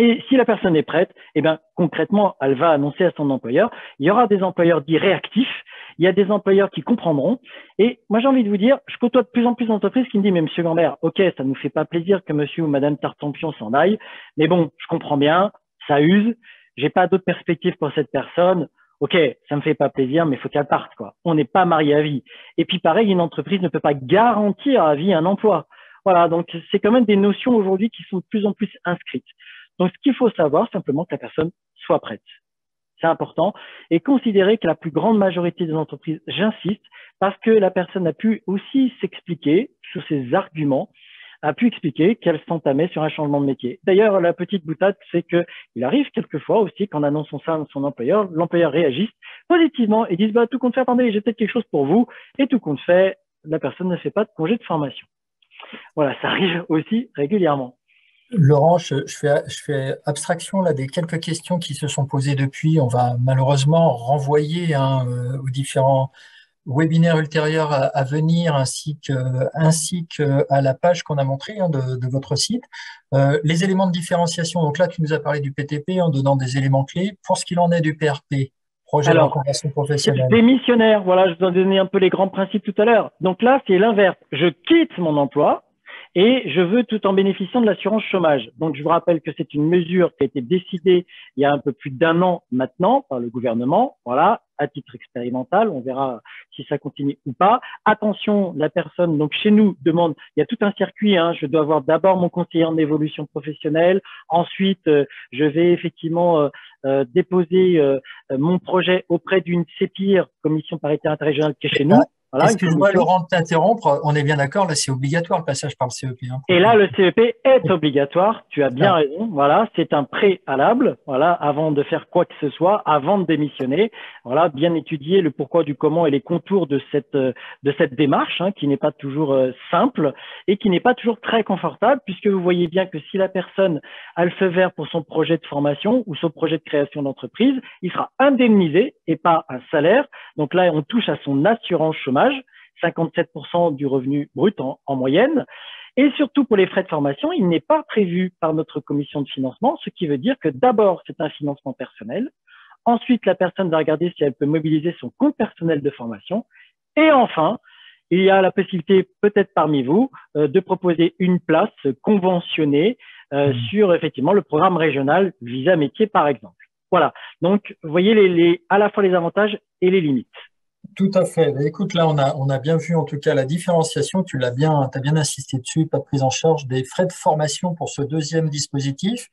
Et si la personne est prête, eh bien, concrètement, elle va annoncer à son employeur. Il y aura des employeurs dits réactifs. Il y a des employeurs qui comprendront. Et moi, j'ai envie de vous dire, je côtoie de plus en plus d'entreprises qui me disent, mais monsieur Gambert, OK, ça ne nous fait pas plaisir que monsieur ou madame Tartampion s'en aille. Mais bon, je comprends bien, ça use. J'ai pas d'autres perspectives pour cette personne. OK, ça me fait pas plaisir, mais il faut qu'elle parte, quoi. On n'est pas marié à vie. Et puis, pareil, une entreprise ne peut pas garantir à vie un emploi. Voilà. Donc, c'est quand même des notions aujourd'hui qui sont de plus en plus inscrites. Donc, ce qu'il faut savoir, simplement que la personne soit prête. C'est important. Et considérer que la plus grande majorité des entreprises, j'insiste, parce que la personne a pu aussi s'expliquer sur ses arguments, a pu expliquer qu'elle s'entamait sur un changement de métier. D'ailleurs, la petite boutade, c'est qu'il arrive quelquefois aussi qu'en annonçant ça à son employeur, l'employeur réagisse positivement et dise bah, « tout compte fait, attendez, j'ai peut-être quelque chose pour vous ». Et tout compte fait, la personne ne fait pas de congé de formation. Voilà, ça arrive aussi régulièrement. Laurent, je fais abstraction là des quelques questions qui se sont posées depuis. On va malheureusement renvoyer aux différents webinaires ultérieurs à venir, ainsi que à la page qu'on a montrée de votre site. Les éléments de différenciation. Donc là, tu nous as parlé du PTP en donnant des éléments clés. Pour ce qu'il en est du PRP, projet de reconversion professionnelle. Démissionnaire. Voilà, je vous ai donné un peu les grands principes tout à l'heure. Donc là, c'est l'inverse. Je quitte mon emploi. Et je veux tout en bénéficiant de l'assurance chômage. Donc, je vous rappelle que c'est une mesure qui a été décidée il y a un peu plus d'1 an maintenant par le gouvernement. Voilà, à titre expérimental, on verra si ça continue ou pas. Attention, la personne, donc chez nous, demande, il y a tout un circuit, hein, je dois avoir d'abord mon conseiller en évolution professionnelle. Ensuite, je vais effectivement déposer mon projet auprès d'une CEPIR, Commission paritaire interrégionale, qui est chez nous. Voilà, excuse-moi, Laurent, de t'interrompre. On est bien d'accord, là, c'est obligatoire le passage par le CEP. Hein, et là, le CEP est obligatoire. Tu as bien raison. Voilà, c'est un préalable. Voilà, avant de faire quoi que ce soit, avant de démissionner. Voilà, bien étudier le pourquoi du comment et les contours de cette démarche, hein, qui n'est pas toujours simple et qui n'est pas toujours très confortable, puisque vous voyez bien que si la personne a le feu vert pour son projet de formation ou son projet de création d'entreprise, il sera indemnisé et pas un salaire. Donc là, on touche à son assurance chômage. 57% du revenu brut en moyenne. Et surtout pour les frais de formation, il n'est pas prévu par notre commission de financement, ce qui veut dire que d'abord, c'est un financement personnel. Ensuite, la personne va regarder si elle peut mobiliser son compte personnel de formation. Et enfin, il y a la possibilité, peut-être parmi vous, de proposer une place conventionnée sur effectivement le programme régional Visa Métier, par exemple. Voilà. Donc, vous voyez à la fois les avantages et les limites. Tout à fait. Écoute, là, on a bien vu en tout cas la différenciation. T'as bien insisté dessus. Pas de prise en charge des frais de formation pour ce deuxième dispositif.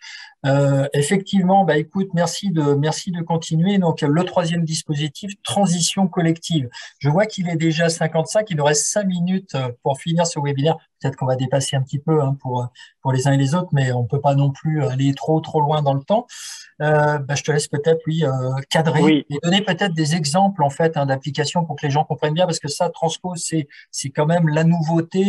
Effectivement, écoute, merci de continuer. Donc, le troisième dispositif, transition collective. Je vois qu'il est déjà 55. Il nous reste 5 minutes pour finir ce webinaire. peut-être qu'on va dépasser un petit peu hein, pour les uns et les autres, mais on ne peut pas non plus aller trop loin dans le temps. Je te laisse peut-être, oui, cadrer Oui, et donner peut-être des exemples en fait hein, d'applications pour que les gens comprennent bien, parce que ça, Transco, c'est quand même la nouveauté.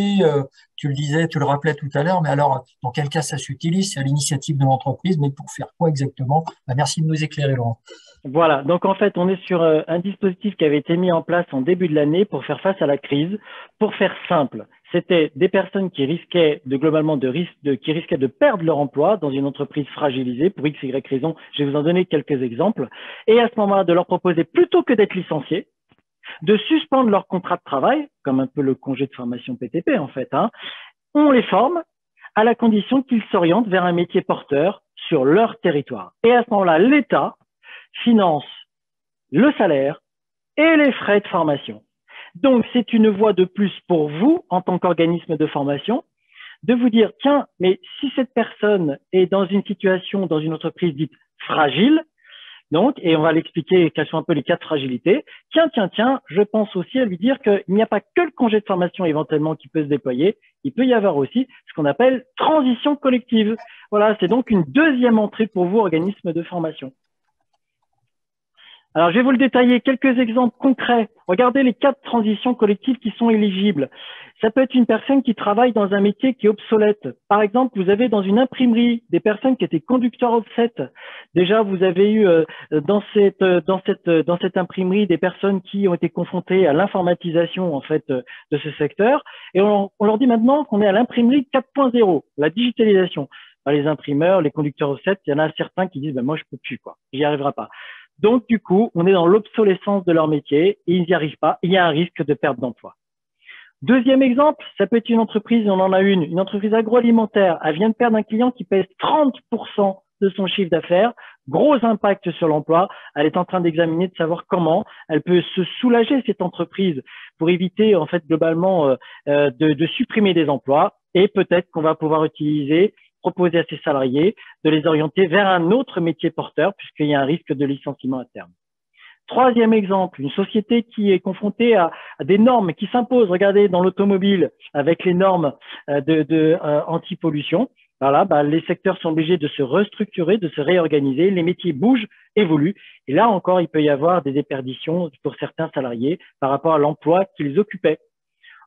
Tu le disais, tu le rappelais tout à l'heure, mais alors dans quel cas ça s'utilise? C'est à l'initiative de l'entreprise, mais pour faire quoi exactement? Merci de nous éclairer, Laurent. voilà. Donc en fait, on est sur un dispositif qui avait été mis en place en début de l'année pour faire face à la crise. Pour faire simple, c'était des personnes qui risquaient qui risquaient de perdre leur emploi dans une entreprise fragilisée pour X, Y raison. Je vais vous en donner quelques exemples. Et à ce moment-là, de leur proposer plutôt que d'être licenciés, de suspendre leur contrat de travail, comme un peu le congé de formation PTP en fait. Hein. On les forme à la condition qu'ils s'orientent vers un métier porteur sur leur territoire. Et à ce moment-là, l'État finance le salaire et les frais de formation. Donc, c'est une voie de plus pour vous, en tant qu'organisme de formation, de vous dire, tiens, mais si cette personne est dans une situation, dans une entreprise dite fragile, donc, et on va l'expliquer quels sont un peu les cas de fragilité, tiens, je pense aussi à lui dire qu'il n'y a pas que le congé de formation éventuellement qui peut se déployer, il peut y avoir aussi ce qu'on appelle transition collective. Voilà, c'est donc une deuxième entrée pour vous, organisme de formation. Alors, je vais vous le détailler, quelques exemples concrets. Regardez les cas de transition collective qui sont éligibles. Ça peut être une personne qui travaille dans un métier qui est obsolète. Par exemple, vous avez dans une imprimerie des personnes qui étaient conducteurs offset. Déjà, vous avez eu dans cette imprimerie des personnes qui ont été confrontées à l'informatisation en fait de ce secteur. Et on leur dit maintenant qu'on est à l'imprimerie 4.0, la digitalisation. Les imprimeurs, les conducteurs offset, il y en a certains qui disent ben, moi je peux plus quoi, j'y arriverai pas. Donc, du coup, on est dans l'obsolescence de leur métier et ils n'y arrivent pas. Il y a un risque de perte d'emploi. Deuxième exemple, ça peut être une entreprise, on en a une entreprise agroalimentaire. Elle vient de perdre un client qui pèse 30% de son chiffre d'affaires. Gros impact sur l'emploi. Elle est en train d'examiner, de savoir comment elle peut se soulager, cette entreprise, pour éviter, en fait, globalement, de supprimer des emplois. Et peut-être qu'on va pouvoir proposer à ses salariés de les orienter vers un autre métier porteur, puisqu'il y a un risque de licenciement à terme. Troisième exemple, une société qui est confrontée à des normes qui s'imposent. Regardez, dans l'automobile, avec les normes anti-pollution, voilà, les secteurs sont obligés de se restructurer, de se réorganiser, les métiers bougent, évoluent. Et là encore, il peut y avoir des déperditions pour certains salariés par rapport à l'emploi qu'ils occupaient.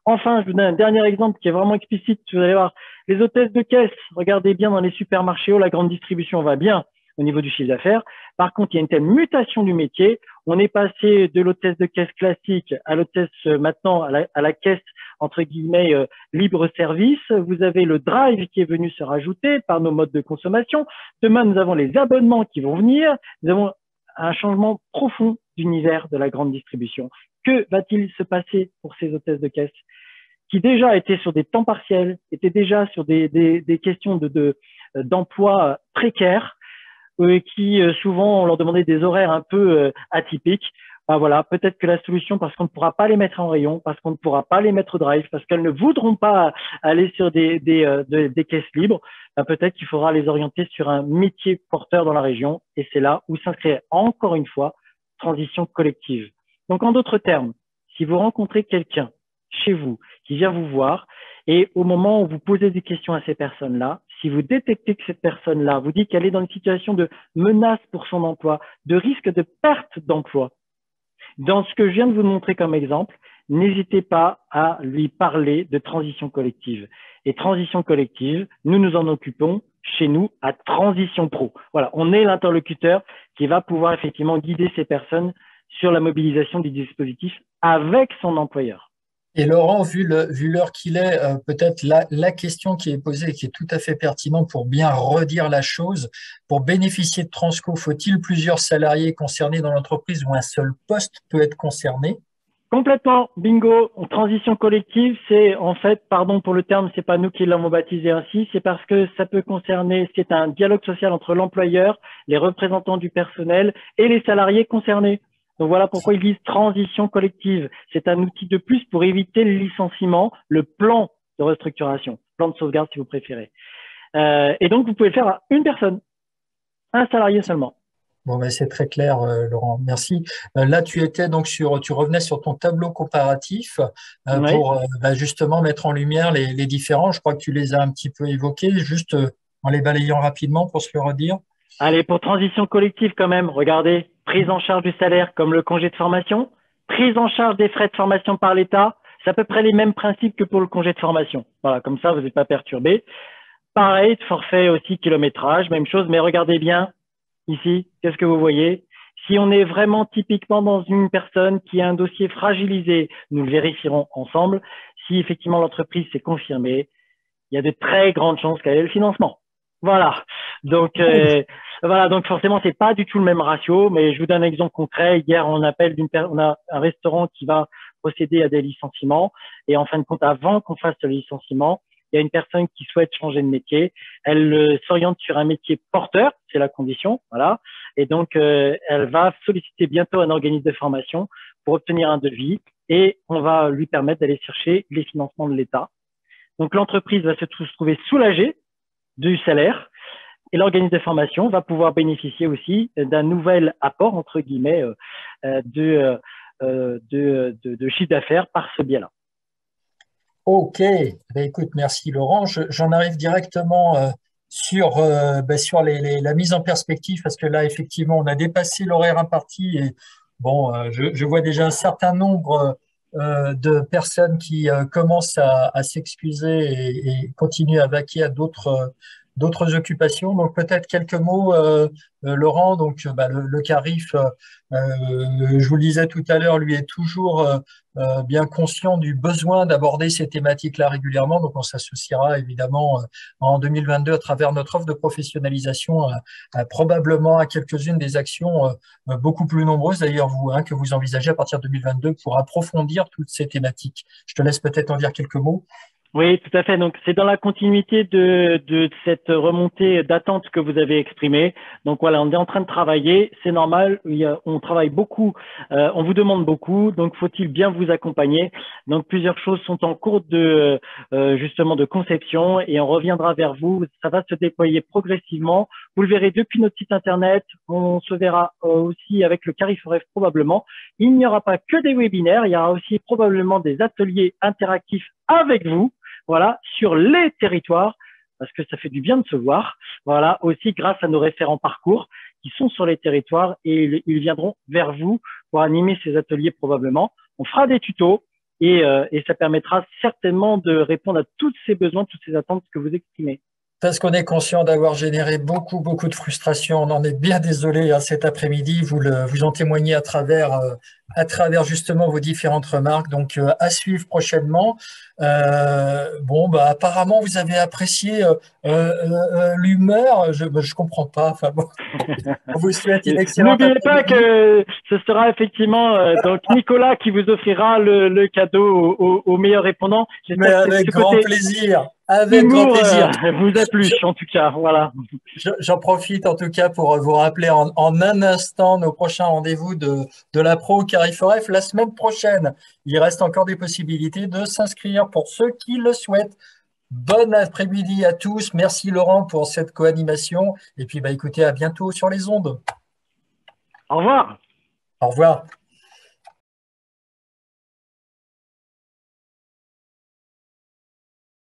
Enfin, je vous donne un dernier exemple qui est vraiment explicite. Vous allez voir, les hôtesses de caisse, regardez bien dans les supermarchés, la grande distribution va bien au niveau du chiffre d'affaires. Par contre, il y a une telle mutation du métier. On est passé de l'hôtesse de caisse classique à l'hôtesse maintenant à la caisse, entre guillemets, libre service. Vous avez le drive qui est venu se rajouter par nos modes de consommation. Demain, nous avons les abonnements qui vont venir. Nous avons un changement profond d'univers de la grande distribution. Que va-t-il se passer pour ces hôtesses de caisse qui déjà étaient sur des temps partiels, étaient déjà sur des questions d'emploi précaires, qui souvent on leur demandait des horaires un peu atypiques. Voilà, peut-être que la solution, parce qu'on ne pourra pas les mettre en rayon, parce qu'on ne pourra pas les mettre au drive, parce qu'elles ne voudront pas aller sur des caisses libres, peut-être qu'il faudra les orienter sur un métier porteur dans la région. Et c'est là où s'inscrit encore une fois transition collective. Donc, en d'autres termes, si vous rencontrez quelqu'un chez vous qui vient vous voir et au moment où vous posez des questions à ces personnes-là, si vous détectez que cette personne-là vous dit qu'elle est dans une situation de menace pour son emploi, de risque de perte d'emploi, dans ce que je viens de vous montrer comme exemple, n'hésitez pas à lui parler de transition collective. Et transition collective, nous nous en occupons chez nous à Transition Pro. Voilà, on est l'interlocuteur qui va pouvoir effectivement guider ces personnes sur la mobilisation des dispositifs avec son employeur. Et Laurent, vu l'heure qu'il est, peut-être la question qui est posée et qui est tout à fait pertinente pour bien redire la chose, pour bénéficier de Transco, faut-il plusieurs salariés concernés dans l'entreprise ou un seul poste peut être concerné? Complètement, bingo. Transition collective, c'est en fait, pardon pour le terme, c'est pas nous qui l'avons baptisé ainsi, c'est parce que ça peut concerner, c'est un dialogue social entre l'employeur, les représentants du personnel et les salariés concernés. Donc voilà pourquoi ils disent transition collective. C'est un outil de plus pour éviter le licenciement, le plan de restructuration, plan de sauvegarde si vous préférez. Et donc vous pouvez le faire à une personne, un salarié seulement. Bon, ben, c'est très clair, Laurent. Merci. Là, tu revenais sur ton tableau comparatif Oui. pour justement mettre en lumière les différents. Je crois que tu les as un petit peu évoqués, juste en les balayant rapidement pour se le redire. Allez, pour transition collective quand même, regardez, prise en charge du salaire comme le congé de formation, prise en charge des frais de formation par l'État, c'est à peu près les mêmes principes que pour le congé de formation. Voilà, comme ça, vous n'êtes pas perturbé. Pareil, forfait aussi, kilométrage, même chose, mais regardez bien ici, qu'est-ce que vous voyez? Si on est vraiment typiquement dans une personne qui a un dossier fragilisé, nous le vérifierons ensemble. Si effectivement l'entreprise s'est confirmée, il y a de très grandes chances qu'elle ait le financement. Voilà. Donc, voilà. Donc, forcément, c'est pas du tout le même ratio, mais je vous donne un exemple concret. Hier, on a un restaurant qui va procéder à des licenciements. Et en fin de compte, avant qu'on fasse le licenciement, il y a une personne qui souhaite changer de métier. Elle s'oriente sur un métier porteur, c'est la condition, voilà. Et donc, elle va solliciter bientôt un organisme de formation pour obtenir un devis et on va lui permettre d'aller chercher les financements de l'État. Donc, l'entreprise va se trouver soulagée du salaire et l'organisme de formation va pouvoir bénéficier aussi d'un nouvel apport, entre guillemets, de chiffre d'affaires par ce biais-là. Ok, ben, écoute, merci Laurent. J'en arrive directement sur la mise en perspective parce que là, effectivement, on a dépassé l'horaire imparti et bon, je vois déjà un certain nombre de personnes qui commencent à s'excuser et continuent à vaquer à d'autres occupations. Donc peut-être quelques mots, Laurent. Donc le CARIF, je vous le disais tout à l'heure, lui est toujours bien conscient du besoin d'aborder ces thématiques-là régulièrement. Donc, on s'associera évidemment en 2022 à travers notre offre de professionnalisation, probablement à quelques-unes des actions beaucoup plus nombreuses, d'ailleurs, vous, hein, que vous envisagez à partir de 2022 pour approfondir toutes ces thématiques. Je te laisse peut-être en dire quelques mots. Oui, tout à fait. Donc, c'est dans la continuité de cette remontée d'attente que vous avez exprimée. Donc, voilà, on est en train de travailler. C'est normal. On travaille beaucoup. On vous demande beaucoup. Donc, faut-il bien vous accompagner? Donc, plusieurs choses sont en cours justement, de conception et on reviendra vers vous. Ça va se déployer progressivement. Vous le verrez depuis notre site Internet. On se verra aussi avec le CARIFOREF probablement. Il n'y aura pas que des webinaires. Il y aura aussi probablement des ateliers interactifs avec vous. Voilà, sur les territoires, parce que ça fait du bien de se voir. Voilà, aussi grâce à nos référents parcours qui sont sur les territoires et ils viendront vers vous pour animer ces ateliers probablement. On fera des tutos et ça permettra certainement de répondre à tous ces besoins, toutes ces attentes que vous exprimez. Parce qu'on est conscient d'avoir généré beaucoup de frustration. On en est bien désolé hein, cet après-midi. Vous en témoignez à travers justement vos différentes remarques. Donc, à suivre prochainement. Apparemment, vous avez apprécié l'humeur. Je comprends pas. Enfin, bon, on vous souhaite une excellente N'oubliez pas après-midi. que ce sera effectivement donc Nicolas qui vous offrira le cadeau au meilleur répondant. Mais J'espère que avec ce grand côté plaisir. Avec grand humour plaisir. vous a plu, en tout cas. Voilà. J'en profite en tout cas pour vous rappeler en un instant nos prochains rendez-vous de la Pro Cariforef la semaine prochaine. Il reste encore des possibilités de s'inscrire pour ceux qui le souhaitent. Bon après-midi à tous. Merci Laurent pour cette co-animation. Et puis écoutez, à bientôt sur les ondes. Au revoir. Au revoir.